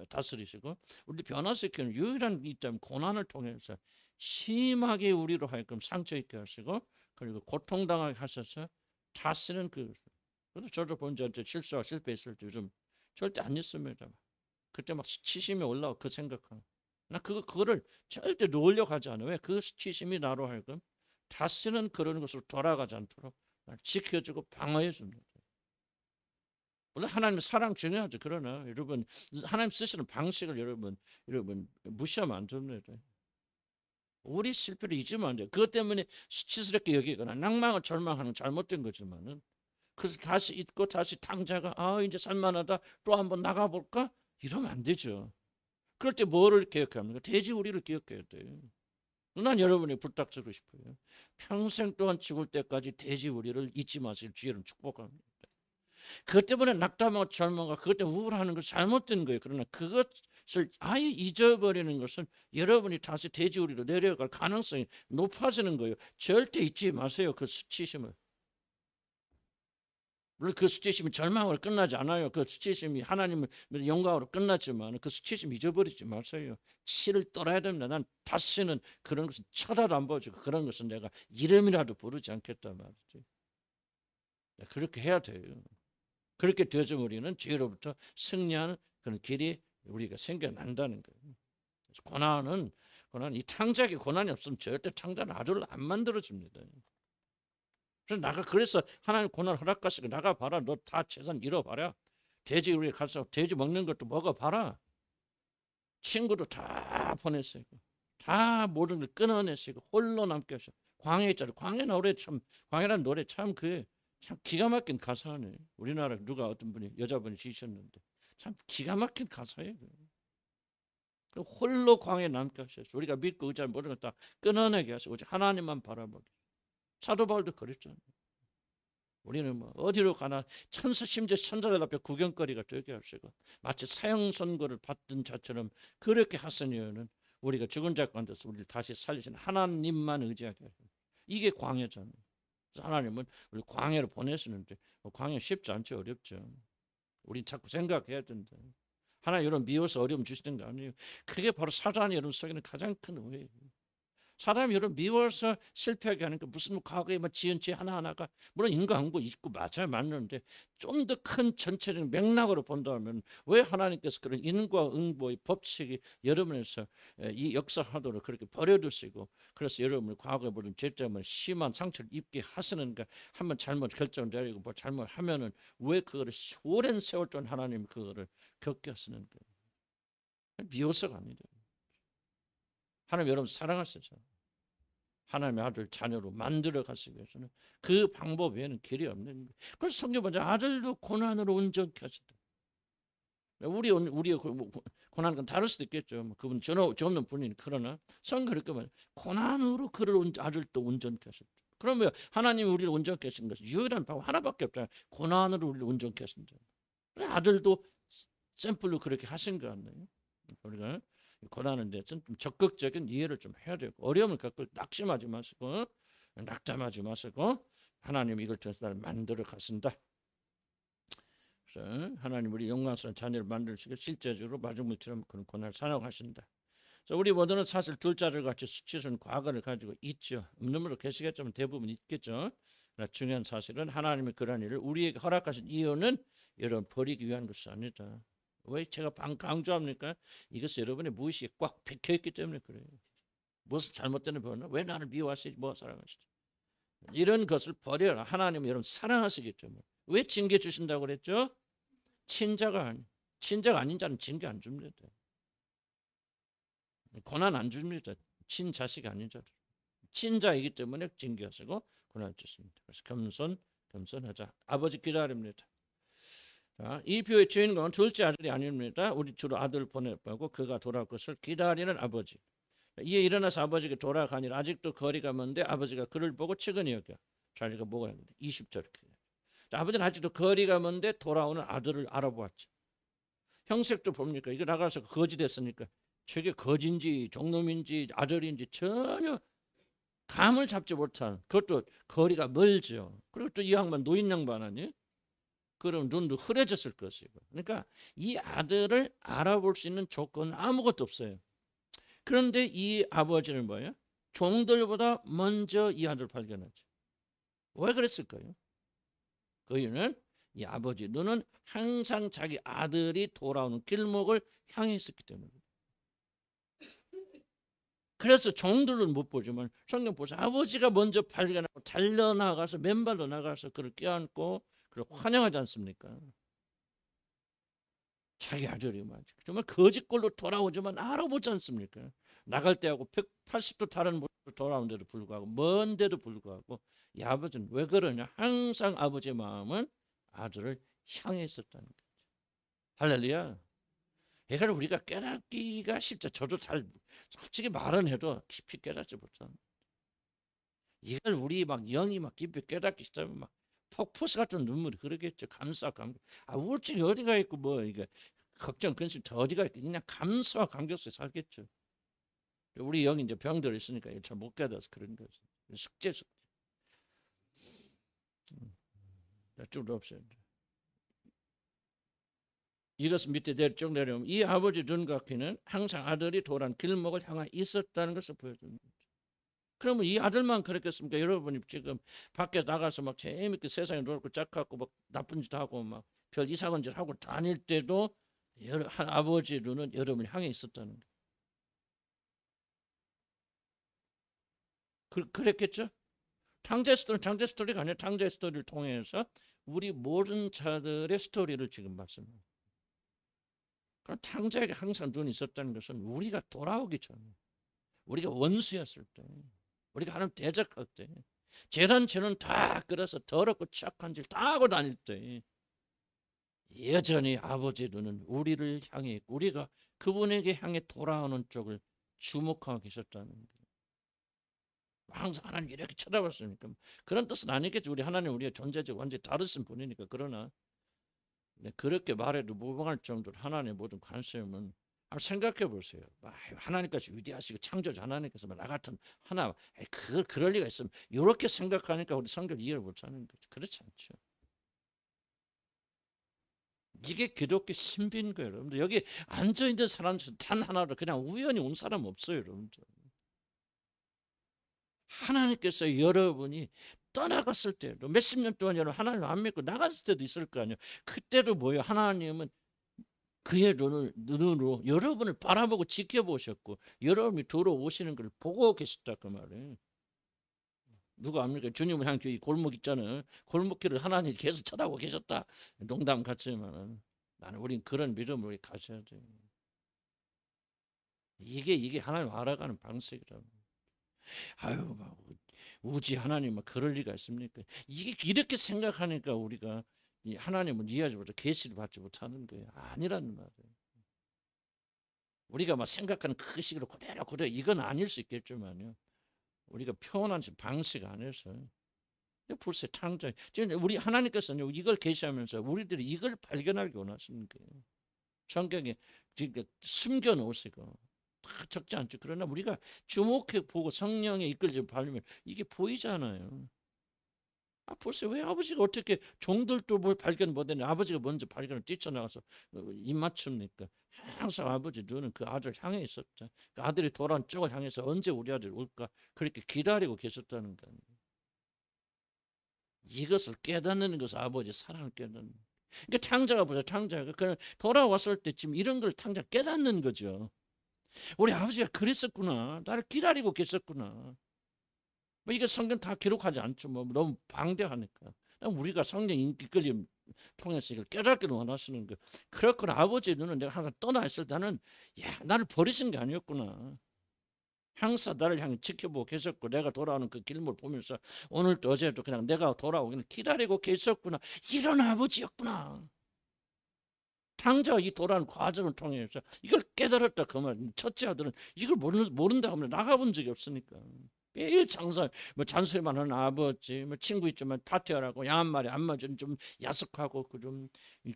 다스리시고 우리 변화시키는 유일한 게 있다면 고난을 통해서 심하게 우리로 하여금 상처 있게 하시고 그리고 고통당하게 하셔서 다스리는 그래서 저도 본자한테 실수와 실패했을 때 요즘 절대 안 있습니다. 그때 막 수치심이 올라오고 그 생각하고 나 그거를 절대 놓으려고 하지 않아요. 왜? 그 수치심이 나로 하여금 다시는 그런 것으로 돌아가지 않도록 지켜주고 방어해 줍니다. 물론 하나님의 사랑 중요하죠. 그러나 여러분 하나님 쓰시는 방식을 여러분 무시하면 안 됩니다. 우리 실패를 잊으면 안 돼요. 그것 때문에 수치스럽게 여기거나 낭망을 절망하는 잘못된 거지만은 그래서 다시 잊고 다시 탕자가 이제 살만하다 또 한번 나가볼까? 이러면 안 되죠. 그럴 때 뭐를 기억해야 합니까? 돼지 우리를 기억해야 돼요. 난 여러분이 부탁드리고 싶어요. 평생 동안 죽을 때까지 돼지 우리를 잊지 마실 주의를 축복합니다. 그것 때문에 낙담하고 절망과 그것 때문에 우울하는 것은 잘못된 거예요. 그러나 그것을 아예 잊어버리는 것은 여러분이 다시 돼지 우리로 내려갈 가능성이 높아지는 거예요. 절대 잊지 마세요. 그 수치심을. 물론 그 수치심이 절망으로 끝나지 않아요. 그 수치심이 하나님을 영광으로 끝났지만 그 수치심 잊어버리지 마세요. 치를 떨어야 됩니다. 난 다시는 그런 것은 쳐다도 안 보여주고 그런 것은 내가 이름이라도 부르지 않겠다 말이지. 그렇게 해야 돼요. 그렇게 되어서 우리는 죄로부터 승리하는 그런 길이 우리가 생겨난다는 거예요. 고난은 이 탕자에게 고난이 없으면 절대 탕자는 아들을 안 만들어줍니다. 그래서 하나님 고난 허락하시고 나가봐라. 너 다 재산 잃어봐라. 돼지 우리 가서 돼지 먹는 것도 먹어봐라. 친구도 다 보냈어요. 다 모든 걸 끊어냈어요. 홀로 남게 하셔. 광야에 있잖아요. 광야 노래 참, 광야라는 노래 참 참 기가 막힌 가사네. 우리나라 누가 어떤 분이 여자분이 지으셨는데 참 기가 막힌 가사예요. 홀로 광야에 남게 하셨어요. 우리가 믿고 의지할 모든 걸 다 끊어내게 하셔. 오직 하나님만 바라보게. 사도 바울도 그랬잖아요. 우리는 뭐 어디로 가나 심지어 천사들 앞에 구경거리가 되게 하시고 마치 사형 선고를 받던 자처럼 그렇게 하시니는 우리가 죽은 자 가운데서 우리를 다시 살리신 하나님만 의지하게 하시고 이게 광야잖아요. 하나님은 우리 광야로 보내시는데 광야 쉽지 않죠. 어렵죠. 우린 자꾸 생각해야 된다. 하나님 여러분 미워서 어려움 주시는 거 아니에요. 그게 바로 사단이 여러분 속에는 가장 큰 오해예요. 사람이 여러분 미워서 실패하게 하는 게 무슨 과거에 뭐 지은 죄 하나하나가 물론 인과응보 있고 맞아요. 맞는데 좀 더 큰 전체적인 맥락으로 본다면 왜 하나님께서 그런 인과응보의 법칙이 여러분에서 이 역사하도록 그렇게 버려두시고 그래서 여러분을 과거에 모든 죄 때문에 심한 상처를 입게 하시는가 한번 잘못 결정 내리고 뭐 잘못하면은 왜 그거를 오랜 세월 동안 하나님 그거를 겪게 하시는 거예요. 미워서가 아니죠. 하나님 여러분 사랑하시죠. 하나님의 아들 자녀로 만들어 가시기 위해서는 그 방법 외에는 길이 없는 거예요. 그래서 성경 보자 아들도 고난으로 온전케 하시다. 우리의 고난은 다를 수도 있겠죠. 그분 죄 없는 분이니 그러나 성경 그렇게 말 고난으로 그를 아들도 온전케 하셨다. 그러면 하나님이 우리를 온전케 하신 것은 유일한 방법 하나밖에 없잖아요. 고난으로 우리를 온전케 하신다. 아들도 샘플로 그렇게 하신 거 아니에요? 우리가 고난에 대해서는 좀 적극적인 이해를 좀 해야 되고 어려움을 겪을 낙심하지 마시고 낙담하지 마시고 하나님 이걸 통해서 나를 만들어 가신다. 그래서 하나님 우리 영광스러운 자녀를 만들시고 실제적으로 마중물처럼 그런 고난을 사용하신다. 그래서 우리 모두는 사실 둘째 아들 같이 수치스러운 과거를 가지고 있죠. 없는 분도 계시겠지만 대부분 있겠죠. 그러나 중요한 사실은 하나님의 그런 일을 우리에게 허락하신 이유는 여러분 버리기 위한 것이 아니다. 왜 제가 강조합니까? 이것은 여러분의 무의식에 꽉 박혀있기 때문에 그래요. 무슨 잘못된 일 보나? 왜 나를 미워하시지? 뭐 사랑하시지? 이런 것을 버려라. 하나님은 여러분 사랑하시기 때문에. 왜 징계 주신다고 그랬죠? 친자가 아닌 자는 징계 안 줍니다. 고난 안 줍니다. 친자식 아닌 자들. 친자이기 때문에 징계하시고 고난 주십니다. 그래서 겸손하자. 아버지 기다립니다. 자, 이 표의 주인공은 둘째 아들이 아닙니다. 우리 주로 아들 보내고 그가 돌아올 것을 기다리는 아버지. 이에 일어나서 아버지가 돌아가니라. 아직도 거리가 먼데 아버지가 그를 보고 측은히 여겨. 자기가 뭐가 있는데 20절. 아버지는 아직도 거리가 먼데 돌아오는 아들을 알아보았죠. 형색도 봅니까? 이거 나가서 거지 됐으니까 저게 거지인지 종놈인지 아들인지 전혀 감을 잡지 못한 그것도 거리가 멀죠. 그리고 또 이 양반 노인 양반 아니? 그럼 눈도 흐려졌을 것이고. 그러니까 이 아들을 알아볼 수 있는 조건은 아무것도 없어요. 그런데 이 아버지는 뭐예요? 종들보다 먼저 이 아들을 발견하죠. 왜 그랬을까요? 그 이유는 이 아버지 눈은 항상 자기 아들이 돌아오는 길목을 향해 있었기 때문입니다. 그래서 종들은 못 보지만 성경 보세요. 아버지가 먼저 발견하고 달려나가서 맨발로 나가서 그를 껴안고 그를 환영하지 않습니까? 자기 아들이 말이죠. 정말 거짓골로 돌아오지만 알아보지 않습니까? 나갈 때하고 180도 다른 모습으로 돌아오는데도 불구하고 먼데도 불구하고 이 아버지는 왜 그러냐? 항상 아버지의 마음은 아들을 향해 있었다는 거죠. 할렐루야. 이걸 우리가 깨닫기가 쉽죠. 저도 잘 솔직히 말은 해도 깊이 깨닫지 못합니다. 이걸 우리 막 영이 막 깊이 깨닫기 시작하면 막 폭포수 같은 눈물이 흐르겠죠. 감격. 우울증이 어디가 있고 뭐 이게 걱정 근심 더 어디가 있고 그냥 감사와 감격 속에 살겠죠. 우리 영이 이제 병들어 있으니까 잘 못 깨닫아서 그런 거죠. 숙제. 쭉 없어요. 이것은 밑에 쭉 내려오면 이 아버지 눈과 귀는 항상 아들이 돌아온 길목을 향해 있었다는 것을 보여줍니다. 그러면 이 아들만 그랬겠습니까? 여러분이 지금 밖에 나가서 막 재밌게 세상에 놀고 짝갖고 막 나쁜 짓 하고 막 별 이상한 짓 하고 다닐 때도 아버지 눈은 여러분이 향해 있었다는 거예요. 그랬겠죠? 장제 스토리가 아니라 장제 스토리를 통해서 우리 모든 자들의 스토리를 지금 말씀합니다. 탕자에게 항상 눈이 있었다는 것은 우리가 돌아오기 전에, 우리가 원수였을 때, 우리가 하나님 대적할 때, 죄는 다 끌어서 더럽고 착한 짓 다 하고 다닐 때 여전히 아버지 눈은 우리를 향해 있고 우리가 그분에게 향해 돌아오는 쪽을 주목하고 계셨다는 거예요. 항상 하나님 이렇게 쳐다봤으니까 그런 뜻은 아니겠죠. 우리 하나님 우리의 존재적 완전히 다르신 분이니까. 그러나 그렇게 말해도 무방할 정도로 하나님의 모든 관심은 한번 생각해 보세요. 하나님께서 위대하시고 창조주 하나님께서 나 같은 하나 그럴 리가 있으면 이렇게 생각하니까 우리 성경 이해를 못하는 거죠. 그렇지 않죠. 이게 기독교 신비인 거예요, 여러분들. 여기 앉아 있는 사람 중 단 하나로 그냥 우연히 온 사람 없어요, 여러분들. 하나님께서 여러분이 떠나갔을 때도 몇십 년 동안 여러분 하나님 안 믿고 나갔을 때도 있을 거 아니에요. 그때도 뭐예요? 하나님은 그의 눈으로 여러분을 바라보고 지켜보셨고 여러분이 들어오시는 걸 보고 계셨다 그 말이에요. 누가 압니까? 주님을 향해 이 골목 있잖아요. 골목길을 하나님이 계속 쳐다보고 계셨다. 농담 같지만 나는 우린 그런 믿음으로 가셔야 돼요. 이게 하나님 알아가는 방식이라고. 아유, 막 우지 하나님 막 그럴 리가 있습니까? 이게 이렇게 생각하니까 우리가 이 하나님을 이해하지 못하고 계시를 받지 못하는 거예요. 아니라는 말이에요. 우리가 막 생각하는 그 식으로 그대로 이건 아닐 수 있겠지만요. 우리가 표현한 방식 안에서 불새 창조. 지금 우리 하나님께서는 이걸 계시하면서 우리들이 이걸 발견하기 원하시는 거예요. 성경에 숨겨 놓으시고 다 적지 않죠. 그러나 우리가 주목해 보고 성령에 이끌려 바르면 이게 보이잖아요. 벌써 왜 아버지가 어떻게 종들도 뭘 발견 못했냐. 아버지가 먼저 발견을 뛰쳐나가서 입맞춥니까? 항상 아버지 눈은 그 아들 향해 있었죠. 그 아들이 돌아온 쪽을 향해서 언제 우리 아들이 올까 그렇게 기다리고 계셨다는 거예요. 이것을 깨닫는 것을 아버지 사랑을 깨닫는. 그러니까 탕자가 보자. 탕자가 그냥 돌아왔을 때쯤 이런 걸 탕자 깨닫는 거죠. 우리 아버지가 그랬었구나. 나를 기다리고 계셨구나. 뭐 이게 성경 다 기록하지 않죠. 뭐 너무 방대하니까. 우리가 성령 이끌림 통해서 이걸 깨닫기를 원하시는 거. 그렇구나. 아버지의 눈은 내가 항상 떠나 있을 때는 나를 버리신 게 아니었구나. 항상 나를 향해 지켜보고 계셨고 내가 돌아오는 그 길목을 보면서 오늘도 어제도 그냥 내가 돌아오기는 기다리고 계셨구나. 이런 아버지였구나. 탕자가 이 돌아오는 과정을 통해서 이걸 깨달았다 그 말. 첫째 아들은 이걸 모른다 하면 나가본 적이 없으니까. 매일 장사 뭐 잔소리만 하는 아버지, 뭐 친구 있지만 파티하라고 야한 말이 안 맞으면 좀 야속하고 좀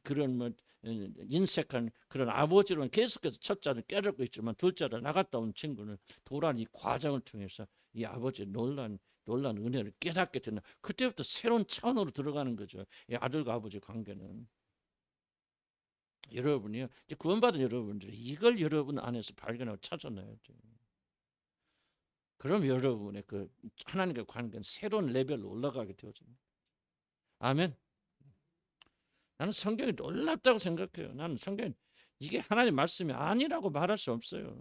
그런 뭐 인색한 그런 아버지로는 계속해서 첫째를 깨닫고 있지만 둘째를 나갔다 온 친구는 돌아온 이 과정을 통해서 이 아버지의 놀란 은혜를 깨닫게 되는 그때부터 새로운 차원으로 들어가는 거죠. 이 아들과 아버지 관계는. 여러분이요, 이제 구원받은 여러분들이 이걸 여러분 안에서 발견하고 찾아내야 돼요. 그럼 여러분의 그 하나님과 관계는 새로운 레벨로 올라가게 되어집니다. 아멘. 나는 성경이 놀랍다고 생각해요. 나는 성경이 이게 하나님 말씀이 아니라고 말할 수 없어요.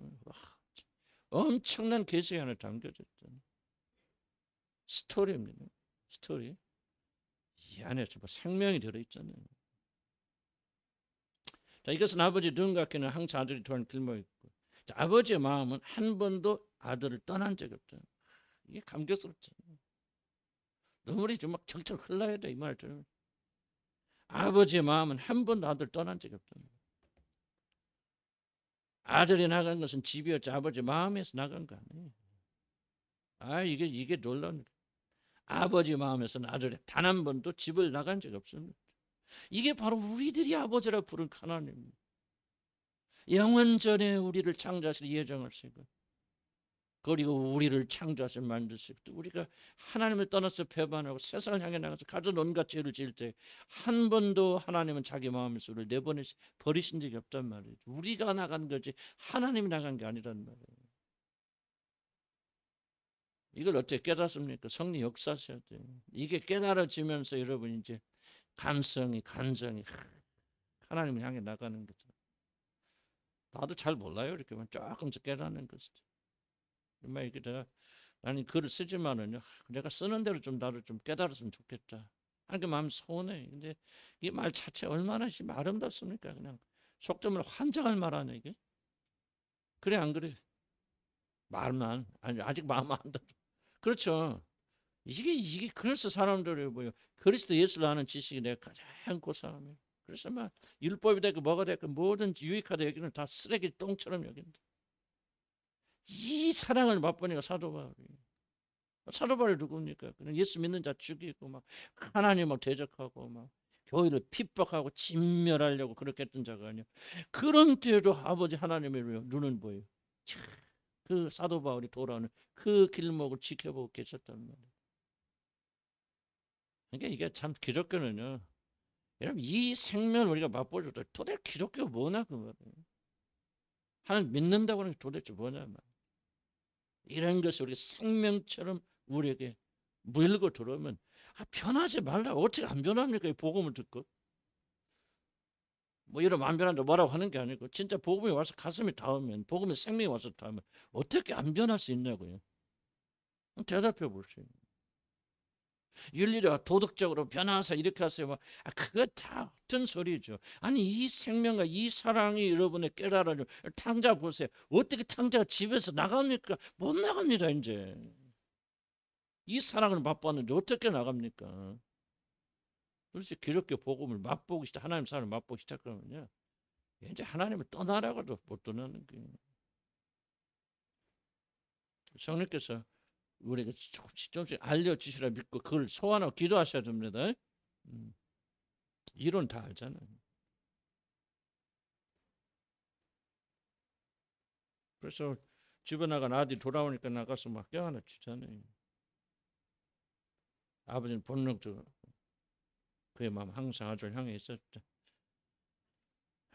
엄청난 계시 안에 담겨졌던 스토리입니다. 스토리. 이 안에 정말 생명이 들어있잖아요. 자, 이것은 아버지 눈 같기는 항상 아들이 돌아오는 길목이고 아버지의 마음은 한 번도 아들을 떠난 적이 없다. 이게 감격스럽잖아요. 눈물이 좀 막 철철 흘러야 돼 이 말을 들으면. 아버지의 마음은 한 번도 아들 떠난 적이 없다. 아들이 나간 것은 집이었지 아버지 마음에서 나간 거 아니에요. 이게 놀라운 거예요. 아버지 마음에서는 아들이 단 한 번도 집을 나간 적이 없습니다. 이게 바로 우리들이 아버지라 부른 하나님입니다. 영원전에 우리를 창조하실 예정하시고 그리고 우리를 창조하신 만드시고 또 우리가 하나님을 떠나서 배반하고 세상을 향해 나가서 가진 온갖 죄를 지을 때 한 번도 하나님은 자기 마음에서 우리를 버리신 적이 없단 말이에요. 우리가 나간 거지 하나님이 나간 게 아니란 말이에요. 이걸 어떻게 깨닫습니까? 성령 역사하셔야 돼요. 이게 깨달아지면서 여러분 이제 감성이 감정이 하나님을 향해 나가는 거죠. 나도 잘 몰라요. 이렇게만 조금씩 깨닫는 것이죠. 정말 이게 나는 글을 쓰지만은요. 내가 쓰는 대로 좀 나를 좀 깨달았으면 좋겠다. 하는 그 마음 소원해. 근데 이 말 자체 얼마나 아름답습니까? 그냥 속되면 환장할 말 아니야 이게? 그래 안 그래? 말만 아니 아직 마음 안 닫아. 그렇죠. 이게 그래서 사람들이 뭐요? 그리스도 예수를 아는 지식이 내가 가장 고사함이에요. 그래서 막 율법이 됐고 뭐가 됐고 모든 유익하다 여기는 다 쓰레기 똥처럼 여긴다. 이 사랑을 맛보니까 사도 바울이. 사도 바울이 누굽니까? 그냥 예수 믿는 자 죽이고 막 하나님을 대적하고 막 교회를 핍박하고 진멸하려고 그렇게 했던 자가 아니야. 그런 때도 아버지 하나님의 눈은 보여요. 그 사도 바울이 돌아오는 그 길목을 지켜보고 계셨단 말이에요. 그러니까 이게 참 기독교는요. 여러분 이 생명을 우리가 맛보려도 도대체 기독교가 뭐냐 그 말이에요. 하나님 믿는다고 하는 게 도대체 뭐냐 말이에요. 이런 것이 우리 생명처럼 우리에게 물고 들어오면 변하지 말라. 어떻게 안 변합니까? 이 복음을 듣고. 뭐 이러면 안 변한다 뭐라고 하는 게 아니고 진짜 복음이 와서 가슴이 닿으면 복음의 생명이 와서 닿으면 어떻게 안 변할 수 있냐고요. 대답해 보세요. 윤리적으로 도덕적으로 변화해서 이렇게 하세요. 막, 그거 다 어떤 소리죠. 아니 이 생명과 이 사랑이 여러분의 깨달아요. 탕자 보세요. 어떻게 탕자가 집에서 나갑니까? 못 나갑니다 이제. 이 사랑을 맛봤는데 어떻게 나갑니까? 그래서 기독교 복음을 맛보기 시작, 하나님 사랑을 맛보기 시작하면요. 이제 하나님을 떠나라고도 못 떠나는 거예요. 성령께서 우리가 조금씩 알려주시라 믿고 그걸 소원하고 기도하셔야 됩니다. 이론 다 알잖아요. 그래서 집에 나간 아들이 돌아오니까 나가서 막 껴안아 주잖아요. 아버지는 본능적으로 그의 마음 항상 아들을 향해 있었죠.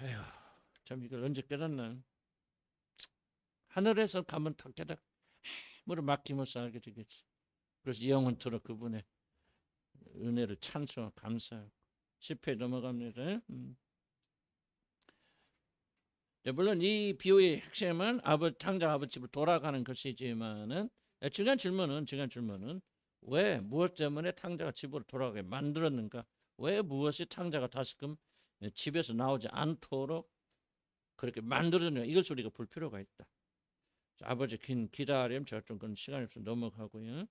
에휴, 참 이걸 언제 깨닫나. 하늘에서 가면 다 깨닫 뭐를 맡기면서 알게 되겠지. 그래서 영원토록 그분의 은혜를 찬송하고 감사하고 10회 넘어갑니다. 물론 이 비유의 핵심은 탕자 아버지 집으로 돌아가는 것이지만은 중요한 질문은 왜 무엇 때문에 탕자가 집으로 돌아가게 만들었는가? 왜 무엇이 탕자가 다시금 집에서 나오지 않도록 그렇게 만들었는가? 이것을 우리가 볼 필요가 있다. 아버지 긴 기다림 제가 좀 그런 시간이 없어 넘어가고요.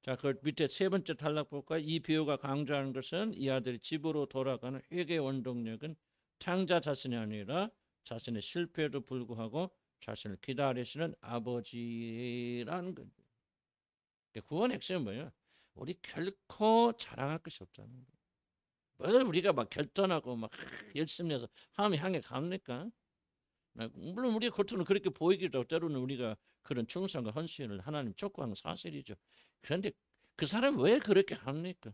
자, 그 밑에 세 번째 단락 볼까요? 이 비유가 강조하는 것은 이 아들이 집으로 돌아가는 회개의 원동력은 탕자 자신이 아니라 자신의 실패에도 불구하고 자신을 기다리시는 아버지라는 거죠. 구원 핵심은 뭐예요? 우리 결코 자랑할 것이 없다는 거예요. 뭘 우리가 막 결단하고 막 열심히 해서 하나님 향해 갑니까? 물론 우리의 겉으로는 그렇게 보이기도 하고 때로는 우리가 그런 충성과 헌신을 하나님 촉구하는 사실이죠. 그런데 그 사람 왜 그렇게 합니까?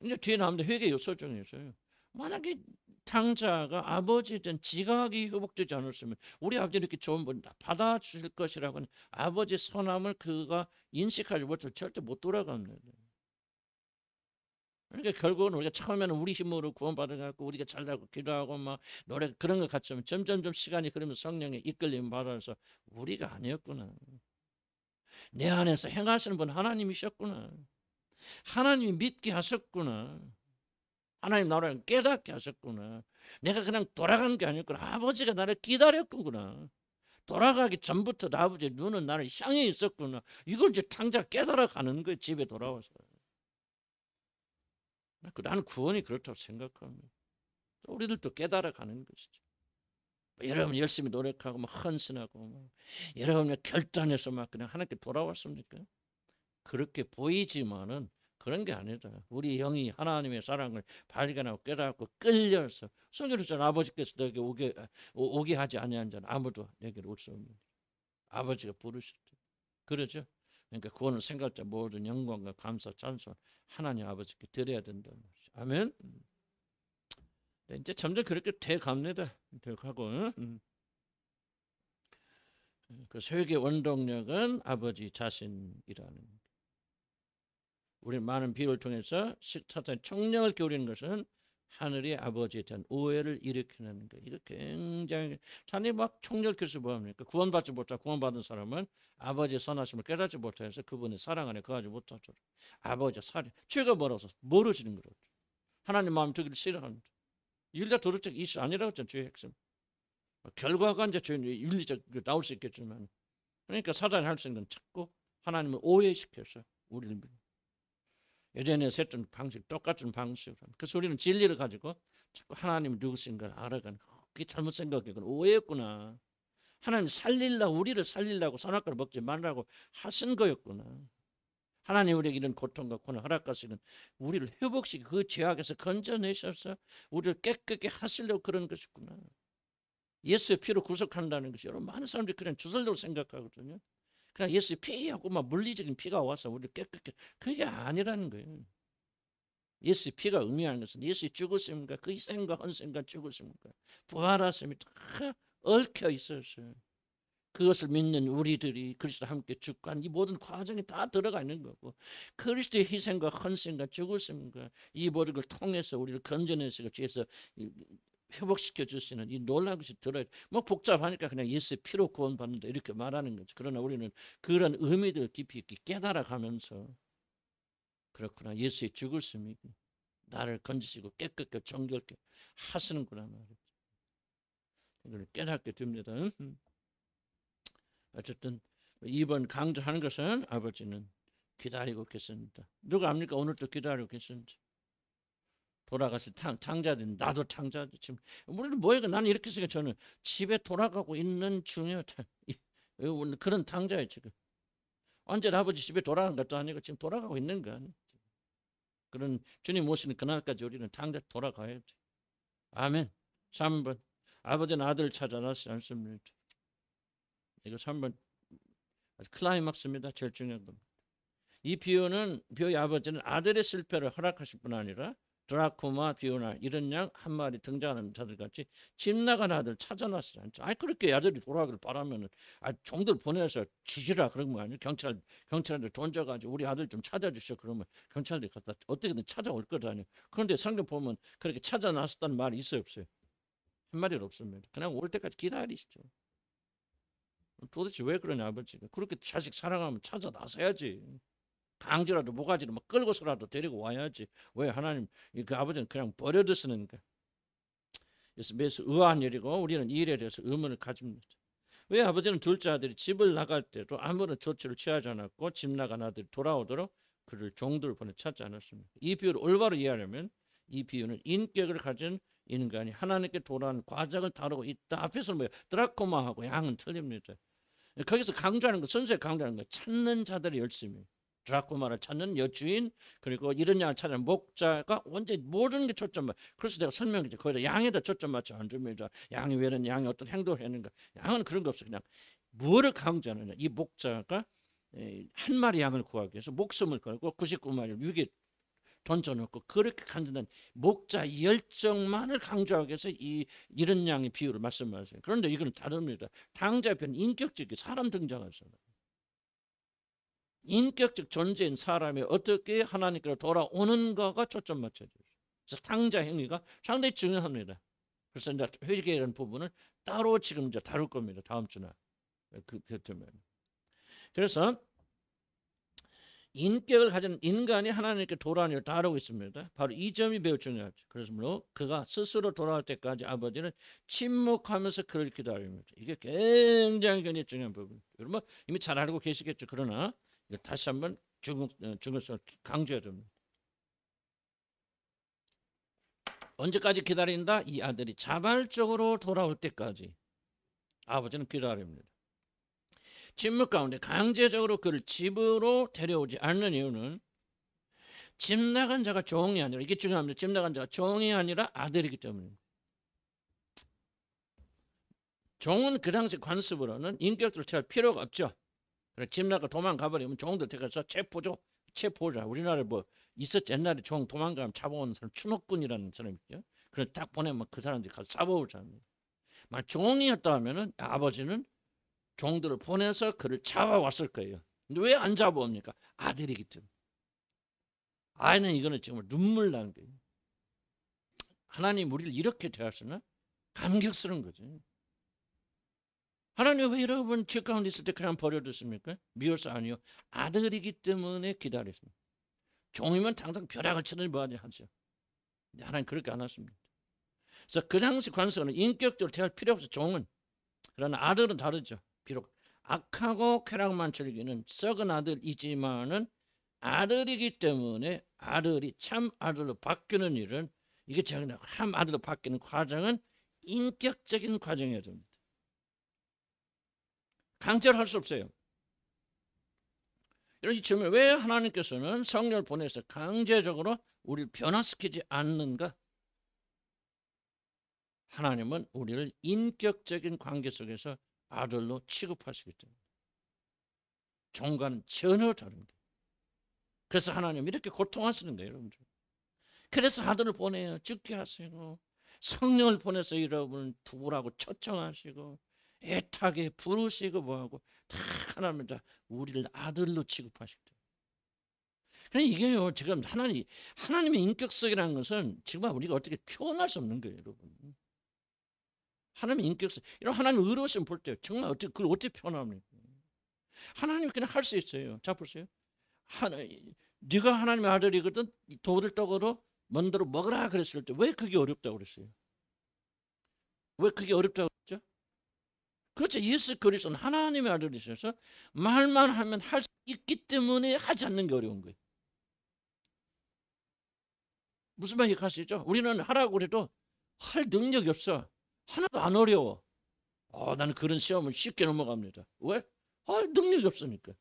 이제 뒤에 나오는데 회개 요소 중에 있어요. 만약에 탕자가 아버지에 대한 지각이 회복되지 않았으면 우리 아버지 이렇게 좋은 분 받아주실 것이라고는 아버지 선함을 그가 인식하지 못해 절대 못 돌아갑니다. 그러니까 결국은 우리가 처음에는 우리 힘으로 구원받아갖고 우리가 잘나고 기도하고 막 노래 그런 것 같지만 점점점 시간이 흐르면서 성령의 이끌림 받아서 우리가 아니었구나. 내 안에서 행하시는 분 하나님이셨구나. 하나님이 믿게 하셨구나. 하나님 나를 깨닫게 하셨구나. 내가 그냥 돌아간 게 아니었구나. 아버지가 나를 기다렸구나. 돌아가기 전부터 아버지의 눈은 나를 향해 있었구나. 이걸 이제 당장 깨달아 가는 거예요. 집에 돌아와서. 나는 구원이 그렇다고 생각합니다. 우리들도 깨달아 가는 것이죠. 여러분 열심히 노력하고 막 헌신하고 막 여러분 결단해서 막 그냥 하나님께 돌아왔습니까? 그렇게 보이지만은 그런 게 아니다. 우리 영이 하나님의 사랑을 발견하고 깨닫고 끌려서 성경에서 아버지께서 너에게 오게 하지 아니한 자는 아무도 내게로 올 수 없는 아버지가 부르실 때 그러죠. 그러니까 구원을 생각할 때 모든 영광과 감사 찬송 하나님 아버지께 드려야 된다는 것이죠. 아멘. 이제 점점 그렇게 돼 갑니다. 돼 가고 그 세계 원동력은 아버지 자신이라는. 우리 많은 비유를 통해서 사탄의 총력을 기울이는 것은 하늘의 아버지에 대한 오해를 일으키는 거. 이거 굉장히 사탄이 막 총력을 기울여서 뭐합니까? 구원받지 못하고 구원받은 사람은 아버지의 선하심을 깨닫지 못해서 그분의 사랑 안에 거하지 못하도록 아버지의 사랑 죄가 뭐라서 멀어지는 거죠. 하나님 마음 듣기를 싫어합니다. 윤리적 도덕적 이슈 아니라고 했잖아요. 죄의 핵심. 결과가 이제 윤리적 나올 수 있겠지만, 그러니까 사단이 할 수 있는 건 자꾸 하나님을 오해시켜서 우리를 예전에 했던 방식, 똑같은 방식으로. 그래서 우리는 진리를 가지고 자꾸 하나님이 누구신가를 알아가는 거. 그게 잘못 생각했구나. 오해였구나. 하나님 살리려고, 우리를 살리려고 선악과를 먹지 말라고 하신 거였구나. 하나님 우리에게 이런 고통과 고난 허락하시는 우리를 회복시키고 그 죄악에서 건져내셔서 우리를 깨끗게 하시려고 그런 것이구나. 예수의 피로 구속한다는 것이 여러분 많은 사람들이 그냥 주설적으로 생각하거든요. 그냥 예수의 피하고 막 물리적인 피가 와서 우리를 깨끗게, 그게 아니라는 거예요. 예수의 피가 의미하는 것은 예수의 죽으심과 그 희생과 헌신과 죽으심과 부활하심이 다 얽혀 있어서 그것을 믿는 우리들이 그리스도와 함께 죽고 한 이 모든 과정이 다 들어가 있는 거고, 그리스도의 희생과 헌신과 죽으심과 이 모든 걸 통해서 우리를 건져내서 주에서 회복시켜 주시는 이 놀라운 것이 들어요. 뭐 복잡하니까 그냥 예수의 피로 구원받는다 이렇게 말하는 거죠. 그러나 우리는 그런 의미들을 깊이 있게 깨달아가면서 그렇구나, 예수의 죽으심이 나를 건지시고 깨끗게 정결케 하시는구나 말이죠. 이걸 깨닫게 됩니다. 어쨌든 이번 강조하는 것은 아버지는 기다리고 계십니다. 누가 압니까? 오늘도 기다리고 계신지. 돌아가실 탕자든 나도 탕자지. 지금 우리는 뭐예요? 나는 이렇게 생각해. 저는 집에 돌아가고 있는 중에 그런 탕자예요 지금. 언제 아버지 집에 돌아간 것도 아니고 지금 돌아가고 있는 거 아니에요. 그런 주님 오시는 그날까지 우리는 탕자 돌아가야 돼. 아멘. 3번 아버지는 아들을 찾아 나서지 않습니다. 이거 3번 클라이막스입니다. 제일 중요한 겁니다. 이 비유는 비유의 아버지는 아들의 실패를 허락하실 뿐 아니라 드라코마, 비오나 이런 양 한 마리 등장하는 자들 같이 집 나간 아들 찾아놨지 않죠. 아니 그렇게 아들이 돌아가길 바라면은 종들 보내서 지지라 그런 거 아니에요. 경찰한테 돈 줘가지고 우리 아들 좀 찾아주셔 그러면 경찰들이 갖다 어떻게든 찾아올 거잖아요. 그런데 성경 보면 그렇게 찾아놨었다는 말이 있어요, 없어요? 한 마디도 없습니다. 그냥 올 때까지 기다리시죠. 도대체 왜 그러냐 아버지가. 그렇게 자식 사랑하면 찾아 나서야지. 강제라도 모가지를 막 끌고서라도 데리고 와야지. 왜 하나님 그 아버지는 그냥 버려두시는가. 그래서 매수 의아한 일이고 우리는 이 일에 대해서 의문을 가집니다. 왜 아버지는 둘째 아들이 집을 나갈 때도 아무런 조치를 취하지 않았고 집 나간 아들이 돌아오도록 그를 종들을 보내 찾지 않았습니다. 이 비유를 올바로 이해하려면 이 비유는 인격을 가진 인간이 하나님께 돌아오는 과정을 다루고 있다. 앞에서는 뭐예요? 드라코마하고 양은 틀립니다. 거기서 강조하는 거, 선수에 강조하는 거, 찾는 자들의 열심히. 드라코마를 찾는 여주인, 그리고 이런 양을 찾는 목자가 언제 모든 게 초점 맞. 그래서 내가 설명했죠. 거기서 양에다 초점 맞지 않습니다. 양이 왜 이런 양이 어떤 행동을 했는가. 양은 그런 거 없어. 그냥 뭐를 강조하느냐. 이 목자가 한 마리 양을 구하기 위해서 목숨을 걸고 99마리를 위기에 던져놓고 그렇게 간단한 목자 열정만을 강조하기 위해서 이런 양의 비유를 말씀하세요. 그런데 이거는 다릅니다. 당자편 인격적인 사람 등장하잖아요. 인격적 존재인 사람이 어떻게 하나님께로 돌아오는가가 초점 맞춰져요. 그래서 탕자 행위가 상당히 중요합니다. 그래서 이제 회개라는 부분을 따로 지금 이제 다룰 겁니다. 다음 주나 그때면. 그래서 인격을 가진 인간이 하나님께 돌아오는 일을 다루고 있습니다. 바로 이 점이 매우 중요하죠. 그래서 그가 스스로 돌아올 때까지 아버지는 침묵하면서 그를 기다립니다. 이게 굉장히 중요한 부분. 여러분 이미 잘 알고 계시겠죠. 그러나 다시 한번 중요성을 강조해야 됩니다. 언제까지 기다린다? 이 아들이 자발적으로 돌아올 때까지 아버지는 기다립니다. 침묵 가운데 강제적으로 그를 집으로 데려오지 않는 이유는 집 나간 자가 종이 아니라, 이게 중요합니다. 집 나간 자가 종이 아니라 아들이기 때문입니다. 종은 그 당시 관습으로는 인격들을 채할 필요가 없죠. 집 나가 도망가버리면 종들 데려가서 체포자. 우리나라에 뭐 있었지. 옛날에 종 도망가면 잡아오는 사람 추노꾼이라는 사람이 있죠. 그래서 딱 보내면 그 사람들이 가서 잡아오잖아요. 만약 종이었다 하면은 아버지는 종들을 보내서 그를 잡아왔을 거예요. 근데 왜 안 잡아옵니까? 아들이기 때문에. 아이는 이거는 정말 눈물 나는 거예요. 하나님 우리를 이렇게 대하시나? 감격스러운 거죠. 하나님 왜 여러분 죄 가운데 있을 때 그냥 버려두십니까? 미워서 아니요. 아들이기 때문에 기다렸습니다. 종이면 당장 벼락을 치는 뭐하지 하죠. 하나님 그렇게 안 하십니다. 그래서 그 당시 관습은 인격적으로 대할 필요 없어. 종은. 그러나 아들은 다르죠. 비록 악하고 쾌락만 즐기는 썩은 아들이지만은 아들이기 때문에 아들이 참 아들로 바뀌는 일은, 이게 참 아들로 바뀌는 과정은 인격적인 과정이어야 됩니다. 강제로 할 수 없어요. 이런 질문, 왜 하나님께서는 성령을 보내서 강제적으로 우리를 변화시키지 않는가? 하나님은 우리를 인격적인 관계 속에서 아들로 취급하시기 때문에. 종과는 전혀 다른 거예요. 그래서 하나님 이렇게 고통하시는 거예요, 여러분들. 그래서 아들을 보내요. 죽게 하시고 성령을 보내서 여러분을 두라고 초청하시고 애타게 부르시고 뭐하고 다 하나님 다 우리를 아들로 취급하시기 때문에. 그러니까 이게요, 지금 하나님의 인격성이라는 것은 정말 우리가 어떻게 표현할 수 없는 거예요, 여러분. 하나님의 인격성, 이런 하나님의 의로우심 볼 때 정말 어떻게 그걸 어떻게 표현합니까? 하나님이 그냥 할 수 있어요. 자 보세요. 네가 하나님의 아들이거든. 돌을 떡으로 먼저로 먹으라 그랬을 때 왜 그게 어렵다고 그랬어요? 왜 그게 어렵다고 그랬죠? 그렇죠. 예수 그리스도는 하나님의 아들이셔서 말만 하면 할 수 있기 때문에 하지 않는 게 어려운 거예요. 무슨 말인지 아시죠? 우리는 하라고 그래도 할 능력이 없어. 하나도 안 어려워. 나는 그런 시험을 쉽게 넘어갑니다. 왜? 능력이 없으니까.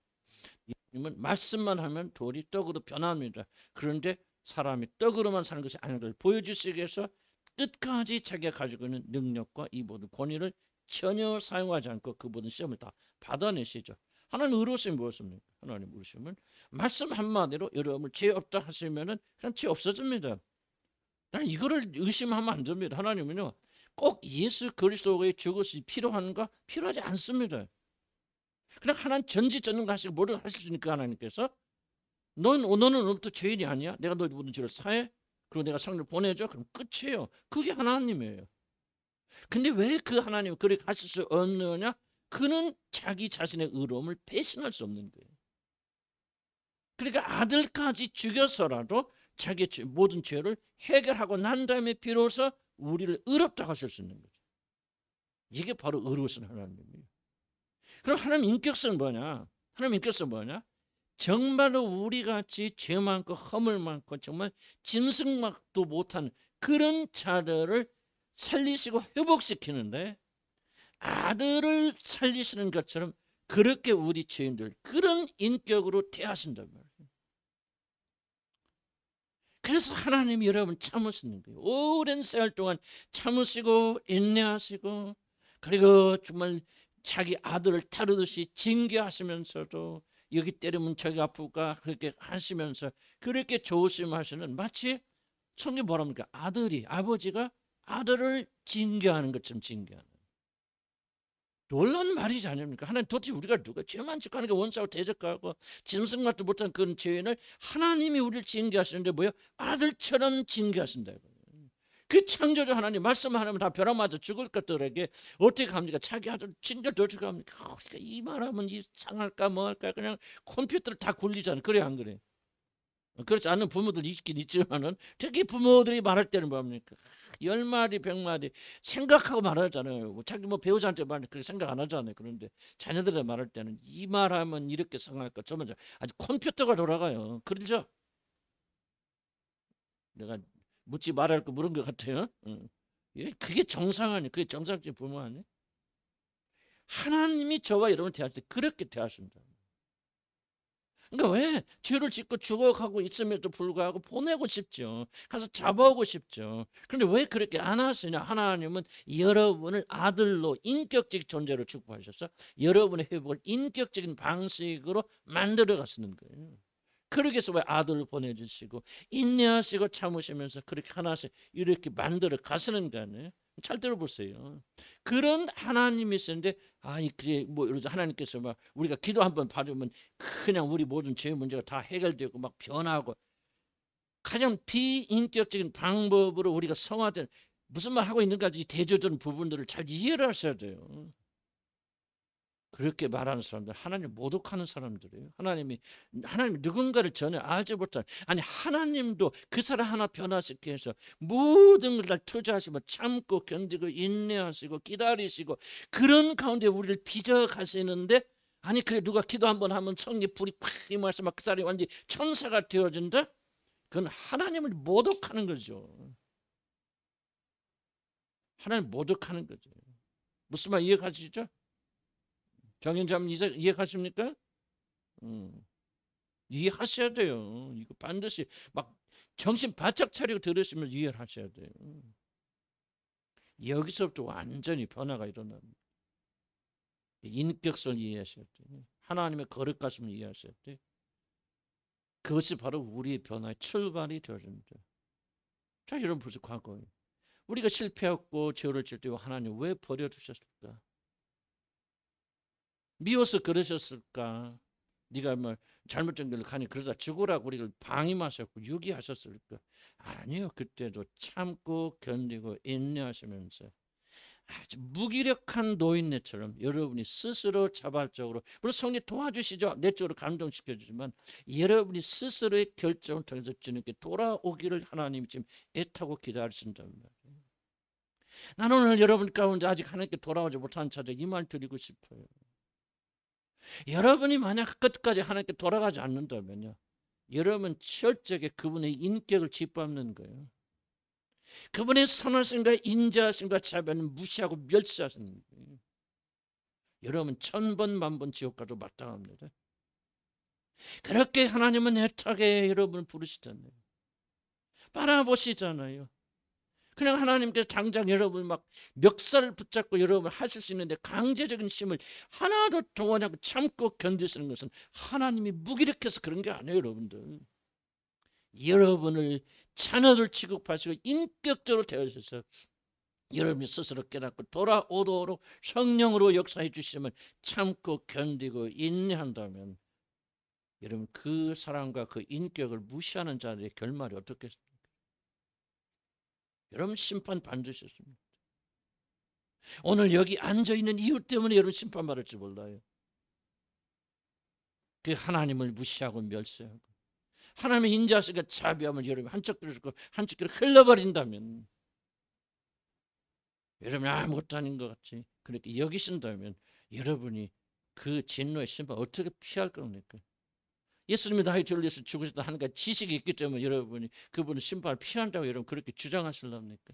예수님은 말씀만 하면 돌이 떡으로 변합니다. 그런데 사람이 떡으로만 사는 것이 아닌 걸 보여주시기 위해서 끝까지 자기가 가지고 있는 능력과 이 모든 권위를 전혀 사용하지 않고 그 모든 시험을 다 받아내시죠. 하나님 의로우심이 무엇입니까? 하나님 의로우심은 말씀 한마디로 여러분을 죄 없다 하시면은 그냥 죄 없어집니다. 나는 이거를 의심하면 안 됩니다. 하나님은요, 꼭 예수 그리스도의 죽으심이 필요한가? 필요하지 않습니다. 그냥 하나님 전지전능하시고 뭐를 하시니까 하나님께서 너는 오늘부터 죄인이 아니야. 내가 너희 모든 죄를 사해. 그리고 내가 성령을 보내줘. 그럼 끝이에요. 그게 하나님이에요. 근데 왜 그 하나님이 그렇게 하실 수 없느냐? 그는 자기 자신의 의로움을 배신할 수 없는 거예요. 그러니까 아들까지 죽여서라도 자기 모든 죄를 해결하고 난 다음에 비로소 우리를 의롭다고 하실 수 있는 거죠. 이게 바로 의로우신 하나님이에요. 그럼 하나님 인격성은 뭐냐? 하나님 인격성은 뭐냐? 정말로 우리같이 죄 많고 허물 많고 정말 짐승만도 못한 그런 자들을 살리시고 회복시키는데, 아들을 살리시는 것처럼 그렇게 우리 죄인들 그런 인격으로 대하신단 말이에요. 그래서 하나님이 여러분 참으시는 거예요. 오랜 세월 동안 참으시고 인내하시고, 그리고 정말 자기 아들을 다루듯이 징계하시면서도 여기 때리면 저기 아프가 그렇게 하시면서 그렇게 조심하시는, 마치 성경 뭐랍니까? 아버지가 아들을 징계하는 것처럼 징계하는. 놀라운 말이지 아닙니까? 하나님 도대체 우리가 누가 죄만 짓고 하는 게 원수하고 대적하고 짐승만도 못한 그런 죄인을 하나님이 우리를 징계하시는데 뭐야? 아들처럼 징계하신다. 그 창조주 하나님 말씀 하나면 다 벼락 맞아 죽을 것들에게 어떻게 합니까? 자기 아들 징계를 어떻게 합니까? 그러니까 이 말하면 이상할까 뭐할까 그냥 컴퓨터를 다 굴리잖아. 그래 안 그래? 그렇지 않은 부모들 있긴 있지만은 특히 부모들이 말할 때는 뭡니까? 10마디 100마디 생각하고 말하잖아요. 자기 배우자한테 말 그렇게 생각 안 하잖아요. 그런데 자녀들에 말할 때는 이 말하면 이렇게 생각할까 저만 아주 컴퓨터가 돌아가요. 그렇죠? 내가 묻지 말할 거 물은 것 같아요. 그게 정상 아니에요. 그게 정상적인 부모 아니에요? 하나님이 저와 여러분 대할 때 그렇게 대하십니다. 그러니까 왜 죄를 짓고 죽어가고 있음에도 불구하고 보내고 싶죠. 가서 잡아오고 싶죠. 그런데 왜 그렇게 안 하시냐? 하나님은 여러분을 아들로 인격적 존재로 축복하셔서 여러분의 회복을 인격적인 방식으로 만들어 가시는 거예요. 그러기 위해서 왜 아들을 보내주시고 인내하시고 참으시면서 그렇게 하나씩 이렇게 만들어 가시는 거 아니에요? 잘 들어보세요. 그런 하나님이신데 그래 하나님께서 막 우리가 기도 한번 받으면 그냥 우리 모든 죄 문제가 다 해결되고 막 변하고, 가장 비인격적인 방법으로 우리가 성화된, 무슨 말 하고 있는가, 이 대조된 부분들을 잘 이해를 하셔야 돼요. 그렇게 말하는 사람들 하나님 모독하는 사람들이에요. 하나님 누군가를 전혀 알지 못한, 아니 하나님도 그 사람 하나 변화시키기 위해서 모든 걸 다 투자하시고 참고 견디고 인내하시고 기다리시고 그런 가운데 우리를 빚어 가시는데, 아니 그래 누가 기도 한번 하면 성령 불이 팍 임해서 막 그 사람이 완전히 천사가 되어진다? 그건 하나님을 모독하는 거죠. 하나님 모독하는 거죠. 무슨 말 이해가시죠? 정인자님 이해가십니까? 음, 이해하셔야 돼요. 이거 반드시 막 정신 바짝 차리고 들으시면 이해를 하셔야 돼요. 여기서부터 완전히 변화가 일어납니다. 인격성을 이해하셔야 돼요. 하나님의 거룩하심을 이해하셔야 돼요. 그것이 바로 우리의 변화의 출발이 되어집니다. 자, 여러분 벌써 과거에 우리가 실패했고 죄를 질 때 하나님 왜 버려두셨을까? 미워서 그러셨을까? 네가 뭐 잘못된 길을 가니 그러다 죽으라고 우리를 방임하셨고 유기하셨을까? 아니요. 그때도 참고 견디고 인내하시면서 아주 무기력한 노인네처럼 여러분이 스스로 자발적으로, 물론 성령 도와주시죠. 내적으로 감동시켜주지만 여러분이 스스로의 결정을 통해서 주님께 돌아오기를 하나님이 지금 애타고 기다리신단 말이에요. 나는 오늘 여러분 가운데 아직 하나님께 돌아오지 못한 자들 이 말 드리고 싶어요. 여러분이 만약 끝까지 하나님께 돌아가지 않는다면요, 여러분 철저하게 그분의 인격을 짓밟는 거예요. 그분의 선하심과 인자하심과 자비를 무시하고 멸시하시는 거예요. 여러분 천번 만번 지옥 가도 마땅합니다. 그렇게 하나님은 애타게 여러분을 부르시잖아요. 바라보시잖아요. 그냥 하나님께서 당장 여러분 막 멱살을 붙잡고 여러분 하실 수 있는데 강제적인 힘을 하나도 동원하고 참고 견디시는 것은 하나님이 무기력해서 그런 게 아니에요. 여러분들, 여러분을 자녀들 취급하시고 인격적으로 대하셔서 여러분이 스스로 깨닫고 돌아오도록 성령으로 역사해 주시면 참고 견디고 인내한다면 여러분 그 사랑과 그 인격을 무시하는 자들의 결말이 어떻겠습니까? 여러분 심판 반드시 있습니다. 오늘 여기 앉아있는 이유 때문에 여러분 심판 받을지 몰라요. 그 하나님을 무시하고 멸시하고 하나님의 인자하시고 자비함을 여러분 한쪽 귀로 듣고 한쪽 귀로 흘러버린다면, 여러분이 아무것도 아닌 것 같이 그렇게 여기신다면 여러분이 그 진노의 심판 어떻게 피할 겁니까? 예수님이 나의 죄를 위해서 죽으셨다 하는 가 지식이 있기 때문에 여러분이 그분의 심판을 피한다고 여러분 그렇게 주장하실랍니까?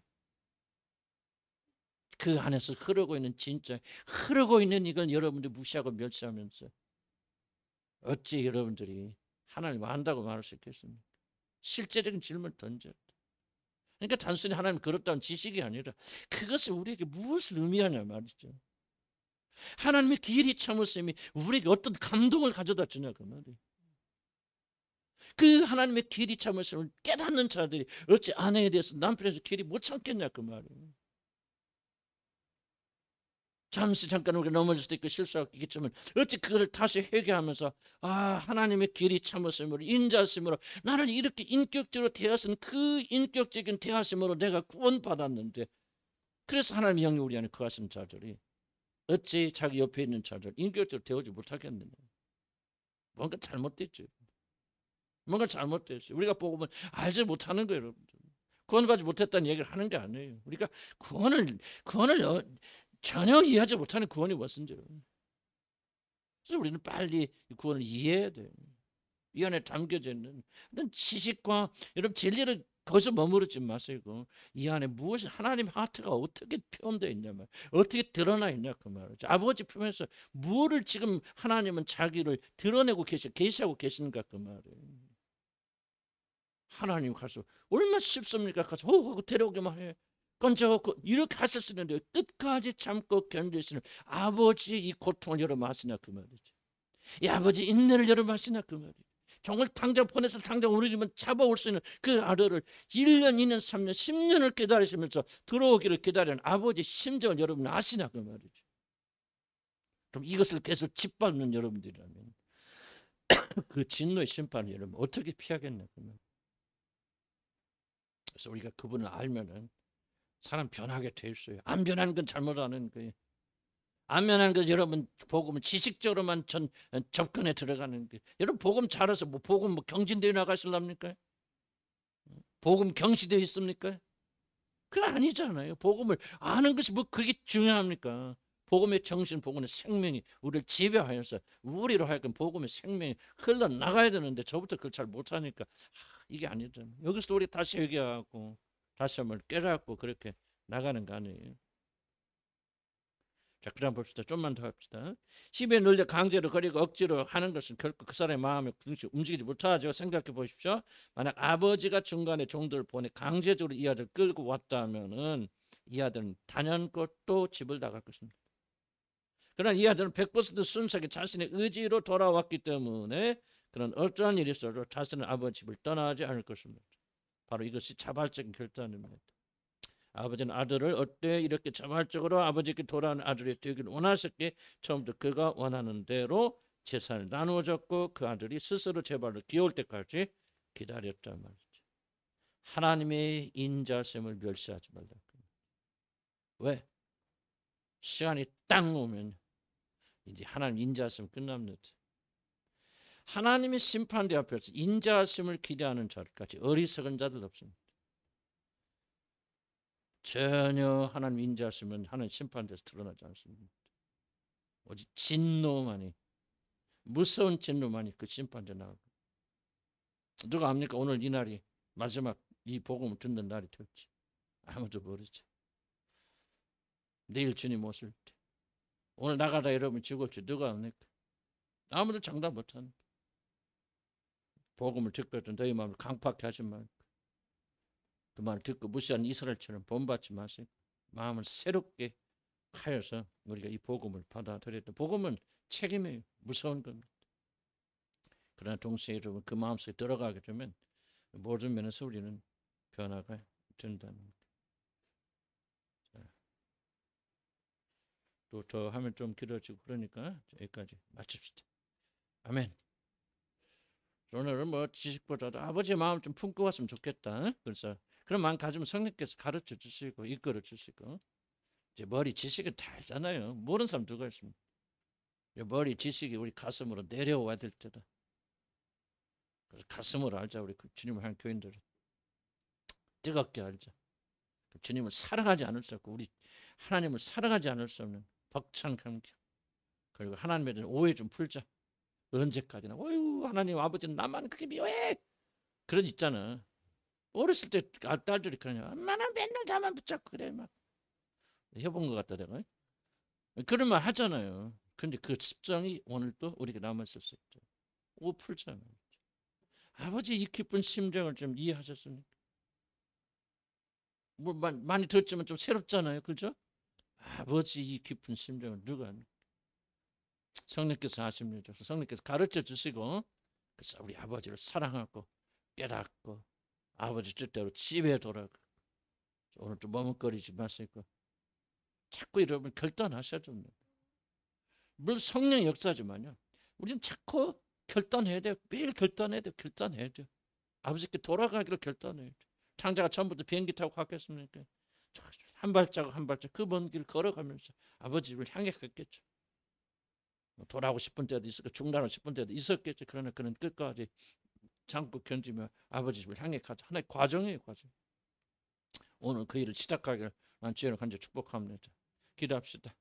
그 안에서 흐르고 있는 진짜 흐르고 있는 이건 여러분들이 무시하고 멸시하면서 어찌 여러분들이 하나님 안다고 말할 수 있겠습니까? 실제적인 질문을 던져야 돼. 그러니까 단순히 하나님 그렇다는 지식이 아니라 그것이 우리에게 무엇을 의미하냐 말이죠. 하나님의 길이 참으심이 우리에게 어떤 감동을 가져다 주냐 그 말이에요. 그 하나님의 길이 참으심을 깨닫는 자들이 어찌 아내에 대해서 남편에서 길이 못 참겠냐 그 말이에요. 잠깐 우리가 넘어질 수도 있고 실수할 수 있겠지만 어찌 그걸 다시 회개하면서 아 하나님의 길이 참으심으로 인자심으로 나를 이렇게 인격적으로 대하신 그 인격적인 대하심으로 내가 구원받았는데, 그래서 하나님의 영이 우리 안에 거하시는 자들이 어찌 자기 옆에 있는 자들 인격적으로 대하지 못하겠느냐. 뭔가 잘못됐죠. 뭔가 잘못됐어요. 우리가 보고 보면 알지 못하는 거예요. 여러분들. 구원받지 못했다는 얘기를 하는 게 아니에요. 우리가 구원을 전혀 이해하지 못하는 구원이 무엇인지. 그래서 우리는 빨리 구원을 이해해야 돼요. 이 안에 담겨져 있는 어떤 지식과 여러분 진리를 거기서 머무르지 마시고 이 안에 무엇이 하나님 하트가 어떻게 표현되어 있냐 말, 어떻게 드러나 있냐 그 말이죠. 아버지 품에서 무엇을 지금 하나님은 자기를 드러내고 계시하고 계시는가 그 말이에요. 하나님 가서 얼마나 쉽습니까? 가서 호호 데려오기만 해. 건져 이렇게 하실 수 있는데 끝까지 참고 견디시는 아버지 이 고통을 여러분 아시나 그 말이죠. 이 아버지 인내를 여러분 아시나 그 말이에요. 정말 당장 보내서 당장 우리 집은 잡아올 수 있는 그 아들을 1년, 2년, 3년, 10년을 기다리시면서 들어오기를 기다리는 아버지 심정을 여러분 아시나 그 말이죠. 그럼 이것을 계속 짓밟는 여러분들이라면 그 진노의 심판을 여러분 어떻게 피하겠냐 그 말이에요. 그래서 우리가 그분을 알면은 사람 변하게 돼 있어요. 안 변하는 건 잘못하는 거예요. 안면하는 것 여러분 복음은 지식적으로만 접근해 들어가는 게 여러분 복음 잘해서 뭐 복음 뭐 경진대회 나가실랍니까? 복음 경시대회 있습니까? 그거 아니잖아요. 복음을 아는 것이 뭐 그게 중요합니까? 복음의 정신, 복음의 생명이 우리를 지배하여서 우리로 하여금 복음의 생명이 흘러나가야 되는데 저부터 그걸 잘 못하니까 이게 아니잖아요. 여기서 우리 다시 회개하고 다시 한번 깨닫고 그렇게 나가는 거 아니에요. 자, 그다음 봅시다. 좀만 더 합시다. 시비에 눌려 강제로 그리고 억지로 하는 것은 결코 그 사람의 마음을 움직이지 못하죠. 생각해 보십시오. 만약 아버지가 중간에 종들을 보내 강제적으로 이 아들 끌고 왔다면은 이 아들은 단연코 또 집을 나갈 것입니다. 그러나 이 아들은 100% 순수하게 자신의 의지로 돌아왔기 때문에 그런 어떠한 일이 있어도 자신은 아버지 집을 떠나지 않을 것입니다. 바로 이것이 자발적인 결단입니다. 아버지는 아들을 어때 이렇게 자발적으로 아버지께 돌아오는 아들이 되기를 원하셨기에 처음부터 그가 원하는 대로 재산을 나누어 줬고 그 아들이 스스로 제 발로 기어올 때까지 기다렸단 말이죠. 하나님의 인자심을 멸시하지 말라. 왜? 시간이 딱 오면 이제 하나님 인자심 끝납니다. 하나님의 심판대 앞에서 인자심을 기대하는 자들까지 어리석은 자들 없습니다. 전혀 하나님 인자하시면 하나님 심판대에서 드러나지 않습니다. 오직 진노만이 무서운 진노만이 그 심판대 나오고 누가 압니까? 오늘 이 날이 마지막 이 복음을 듣는 날이 될지 아무도 모르죠. 내일 주님 오실 때 오늘 나가다 여러분 죽을지 누가 압니까? 아무도 장담 못하는 복음을 듣고 너희 마음을 강팍하게 하지 말고 그 말을 듣고 무시한 이스라엘처럼 본받지 마세요. 마음을 새롭게 하여서 우리가 이 복음을 받아들였다. 복음은 책임이에요. 무서운 겁니다. 그러나 동시에 여러분 그 마음속에 들어가게 되면 모든 면에서 우리는 변화가 된다는 것. 또 더 하면 좀 길어지고 그러니까 여기까지 마칩시다. 아멘. 오늘은 뭐 지식보다도 아버지의 마음을 좀 품고 왔으면 좋겠다. 그래서 그런 마음 가지면 성령께서 가르쳐 주시고 이끌어 주시고 이제 머리 지식은 다 알잖아요. 모르는 사람 누가 있습니까? 머리 지식이 우리 가슴으로 내려와야 될 때다. 그래서 가슴으로 알자. 우리 주님을 향한 교인들은 뜨겁게 알자. 주님을 사랑하지 않을 수 없고 우리 하나님을 사랑하지 않을 수 없는 벅찬 감격. 그리고 하나님에 대한 오해 좀 풀자. 언제까지나 어휴 하나님 아버지는 나만 그렇게 미워해. 그런 있잖아. 어렸을 때 딸들이 그러냐. 엄마는 맨날 나만 붙잡고 그래 막. 해본 것 같다 내가. 그런 말 하잖아요. 근데 그 습성이 오늘도 우리가 남아있을 수 있죠. 오 풀잖아요. 아버지 이 기쁜 심정을 좀 이해하셨습니까? 뭐 많이 듣지만 좀 새롭잖아요. 그죠? 아버지 이 깊은 심정을 누가 합니까? 성령께서 하십니다. 성령께서 가르쳐 주시고 그래서 우리 아버지를 사랑하고 깨닫고 아버지 뜻대로 집에 돌아가 오늘 좀 머뭇거리지 마시고 자꾸 여러분 결단하셔야 됩니다. 물론 성령 역사지만요. 우리는 자꾸 결단해야 돼요. 매일 결단해야 돼요. 결단해야 돼요. 아버지께 돌아가기로 결단해야 돼요. 창자가 처음부터 비행기 타고 갔겠습니까? 한 발자국 한 발자국 그 먼 길 걸어가면서 아버지를 향해 갔겠죠. 돌아오고 싶은 때도 있었고 중단하고 싶은 때도 있었겠죠. 그러나 그는 끝까지 참고 견디며 아버지 집을 향해 가자. 하나의 과정이에요. 과정. 오늘 그 일을 시작하기를 난 주님을 간절히 축복합니다. 기도합시다.